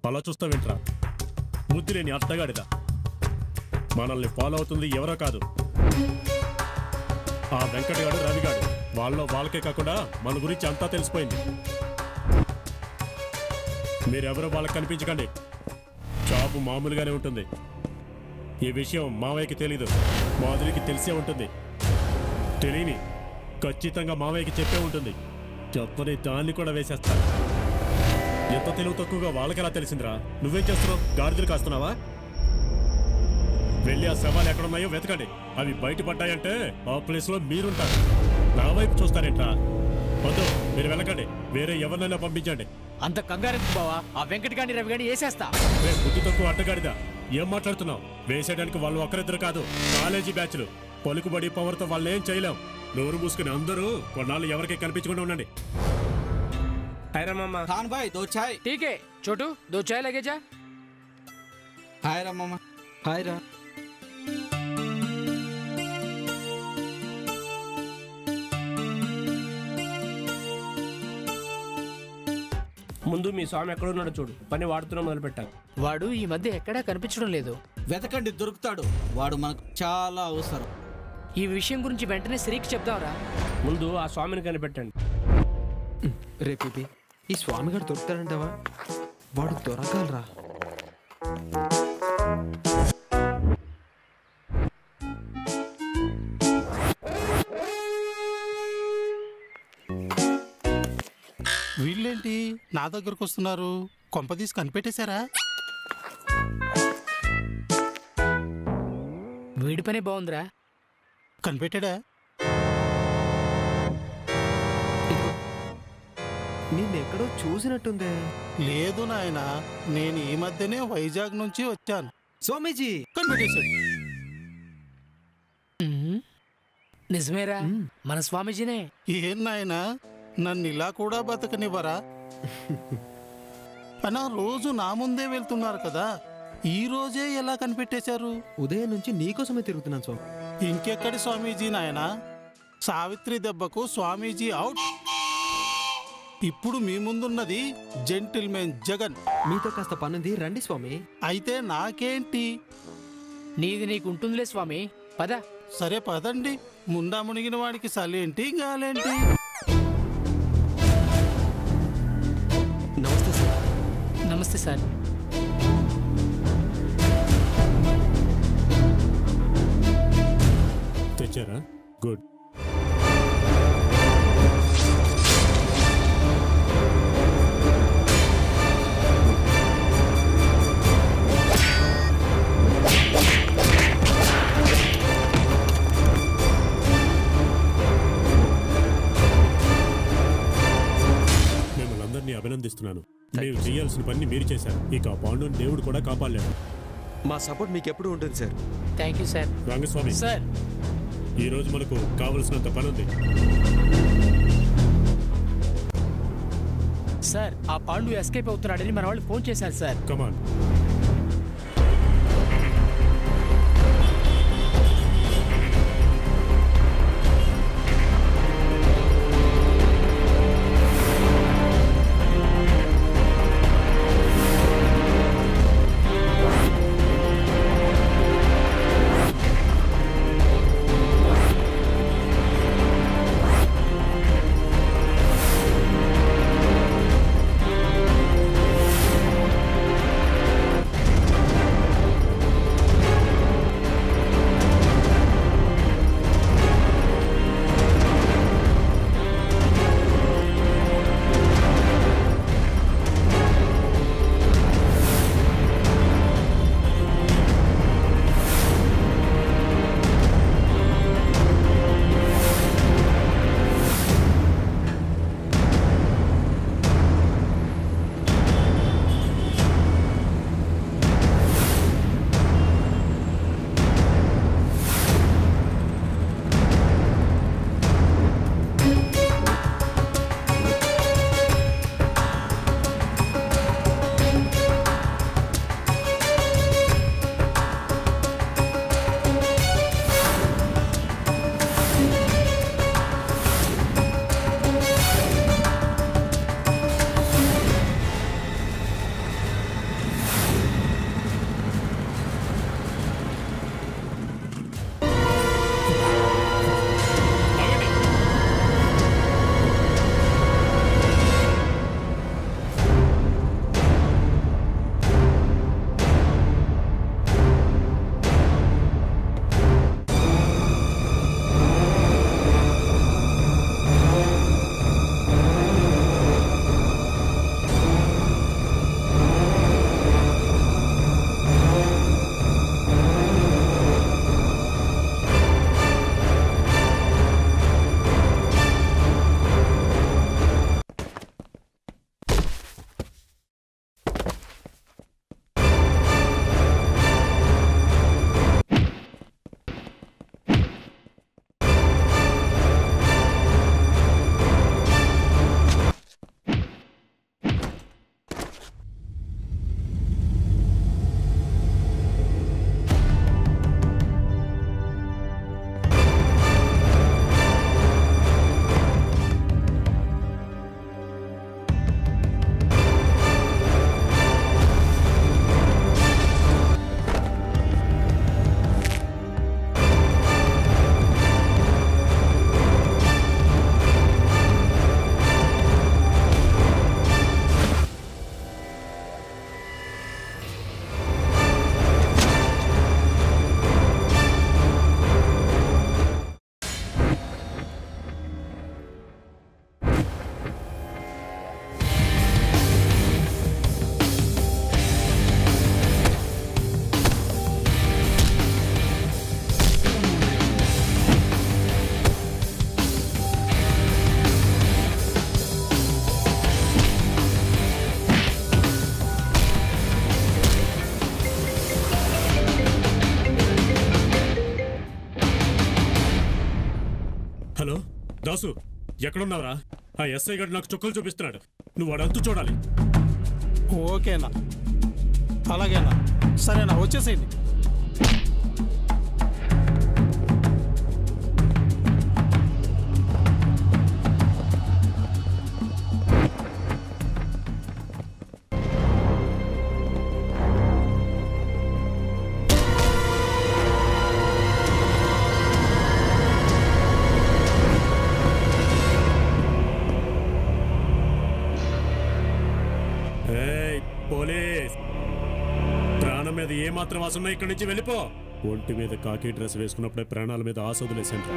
అలా చూస్తావేంట్రా? బుద్ధి లేని అర్థగాడిదా. మనల్ని ఫాలో అవుతుంది ఎవరో కాదు, ఆ వెంకటగాడు రవిగాడు. వాళ్ళకే కాకుండా మన గురించి అంతా తెలిసిపోయింది. మీరెవరో వాళ్ళకి కనిపించకండి, జాబు మామూలుగానే ఉంటుంది. ఈ విషయం మావయ్యకి తెలీదు, మాధురికి తెలిసే ఉంటుంది. తెలియని ఖచ్చితంగా మావయ్యకి చెప్పే ఉంటుంది. చెప్పని దాన్ని కూడా వేసేస్తా. ఎంత తెలివి తక్కువగా వాళ్ళకెలా తెలిసిందిరా? నువ్వేం చేస్తున్నావు? గాడిదలు కాస్తున్నావా? వెళ్ళి ఆ శవాలు ఎక్కడున్నాయో వెతకండి. అవి బయటపడ్డాయంటే ఆ ప్లేస్ లో మీరుంటారు. నా వైపు చూస్తారేంట్రా? వద్దు, మీరు వెళ్ళకండి, వేరే ఎవరినైనా పంపించండి. అంత కంగారెందుకు బావా? ఆ వెంకటగాని రవిగాని వేసేస్తా. బుద్ధి తక్కువ అడ్డగాడిదా. ఏం మాట్లాడుతున్నావు? వేసేయడానికి వాళ్ళు ఒకరిద్దరు కాదు, కాలేజీ బ్యాచ్లు. పలుకుబడి పవర్తో వాళ్ళు ఏం చేయలేం. నోరు మూసుకుని అందరూ కొన్నాళ్ళు ఎవరికి కనిపించకుండా ఉండండి. हाय मामा। खान भाई 2 चाय। ठीक है छोटू, 2 चाय लगे जा। हाय रा मामा। हाय रा। ముందు మీ స్వామి ఎక్కడున్నాడో చూడు, పని వాడుతున్నా మొదలు పెట్టాను. వాడు ఈ మధ్య ఎక్కడా కనిపించడం లేదు. వెతకండి, దొరుకుతాడు. వాడు మనకు చాలా అవసరం. ఈ విషయం గురించి వెంటనే శ్రీకి చెప్దాంరా. ముందు ఆ స్వామిని కనిపెట్టండి. రే పిపి, ఈ స్వామి గారు దొరుకుతాడంటావా? వాడు దొరకాలరా. వీళ్ళేంటి నా దగ్గరకు వస్తున్నారు? కొంపదీసి కనిపెట్టేశారా? వీడి పని బాగుందిరా. కనిపెట్టాడా? నిన్నెక్కడో చూసినట్టుందే. లేదు నాయనా, నేను ఈ మధ్యనే వైజాగ్ నుంచి వచ్చాను. స్వామీజీ కనిపెట్టేశాడు. నిజమేరా, మన స్వామీజీనే. ఏం నాయనా, నన్ను ఇలా కూడా బతకనివ్వరా? అన్నా, రోజు నా ముందే వెళ్తున్నారు కదా, ఈ రోజే ఎలా కనిపెట్టేశారు? ఉదయం నుంచి నీకోసమే తిరుగుతున్నాను స్వామి. ఇంకెక్కడి స్వామీజీ నాయనా? సావిత్రి దెబ్బకు స్వామీజీ అవుట్. ఇప్పుడు మీ ముందున్నది జెంటిల్మెన్ జగన్. మీతో కాస్త పనుంది, రండి స్వామి. అయితే నాకేంటి? నీది నీకు ఉంటుందిలే స్వామి, పద. సరే పదండి. ముండా మునిగిన వాడికి సలేంటి గాలేంటి? నమస్తే సార్. నమస్తే సార్. తెచ్చారా? గుడ్. అభినందిస్తున్నాను. మీరు చేయాల్సిన పని మీరు చేశారు. ఇక ఆ పాండుని దేవుడు కూడా కాపాడలేడు. మా సపోర్ట్ మీకు ఎప్పుడు ఉంటుంది sir. Thank you sir. Rangaswamy sir, ఈ రోజు మనకు కావలసినంత పని ఉంది. సార్, ఆ పాండు ఎస్కేప్ అవుతున్నాడని మన వాళ్ళు ఫోన్ చేశారు సార్. కమాన్. వాసు ఎక్కడున్నావురా? ఆ ఎస్ఐ గారు నాకు చుక్కలు చూపిస్తున్నాడు. నువ్వు వాడంతు చూడాలి. ఓకేనా, అలాగేనా, సరేనా, వచ్చేసేయండి. పోలీస్, ప్రాణం మీద ఏ మాత్రం ఆశ ఉన్నా ఇక్కడి నుంచి వెళ్ళిపో. ఒంటి మీద కాకి డ్రెస్ వేసుకున్నప్పుడే ప్రాణాల మీద ఆశ వదిలేసేంట.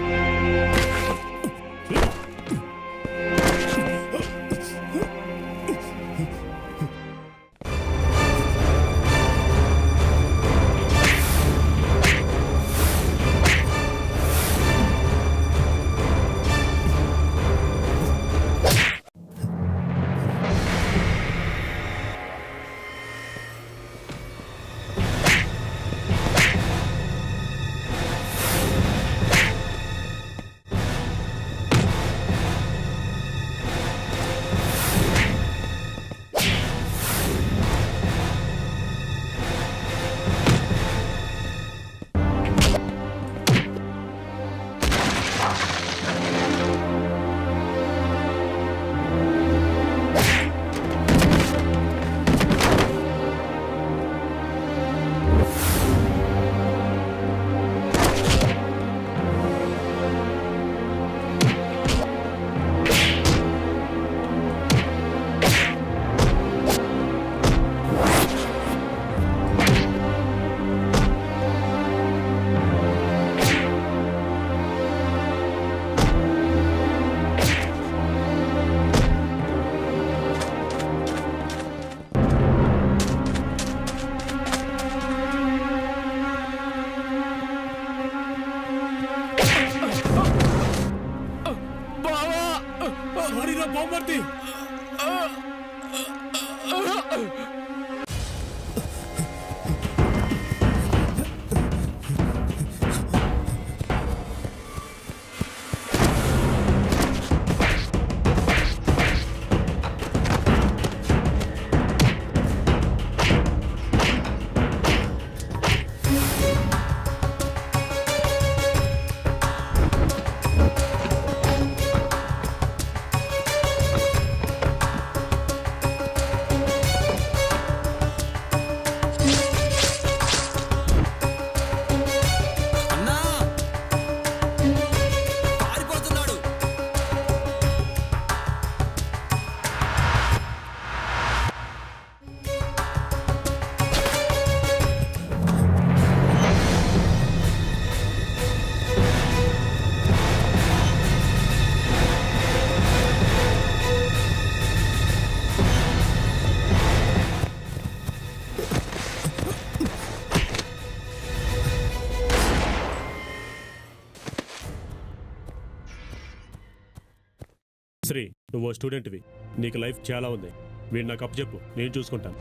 శ్రీ, నువ్వు స్టూడెంట్వి, నీకు లైఫ్ చాలా ఉంది. వీడు నాకు అప్పు చెప్పు, నేను చూసుకుంటాను.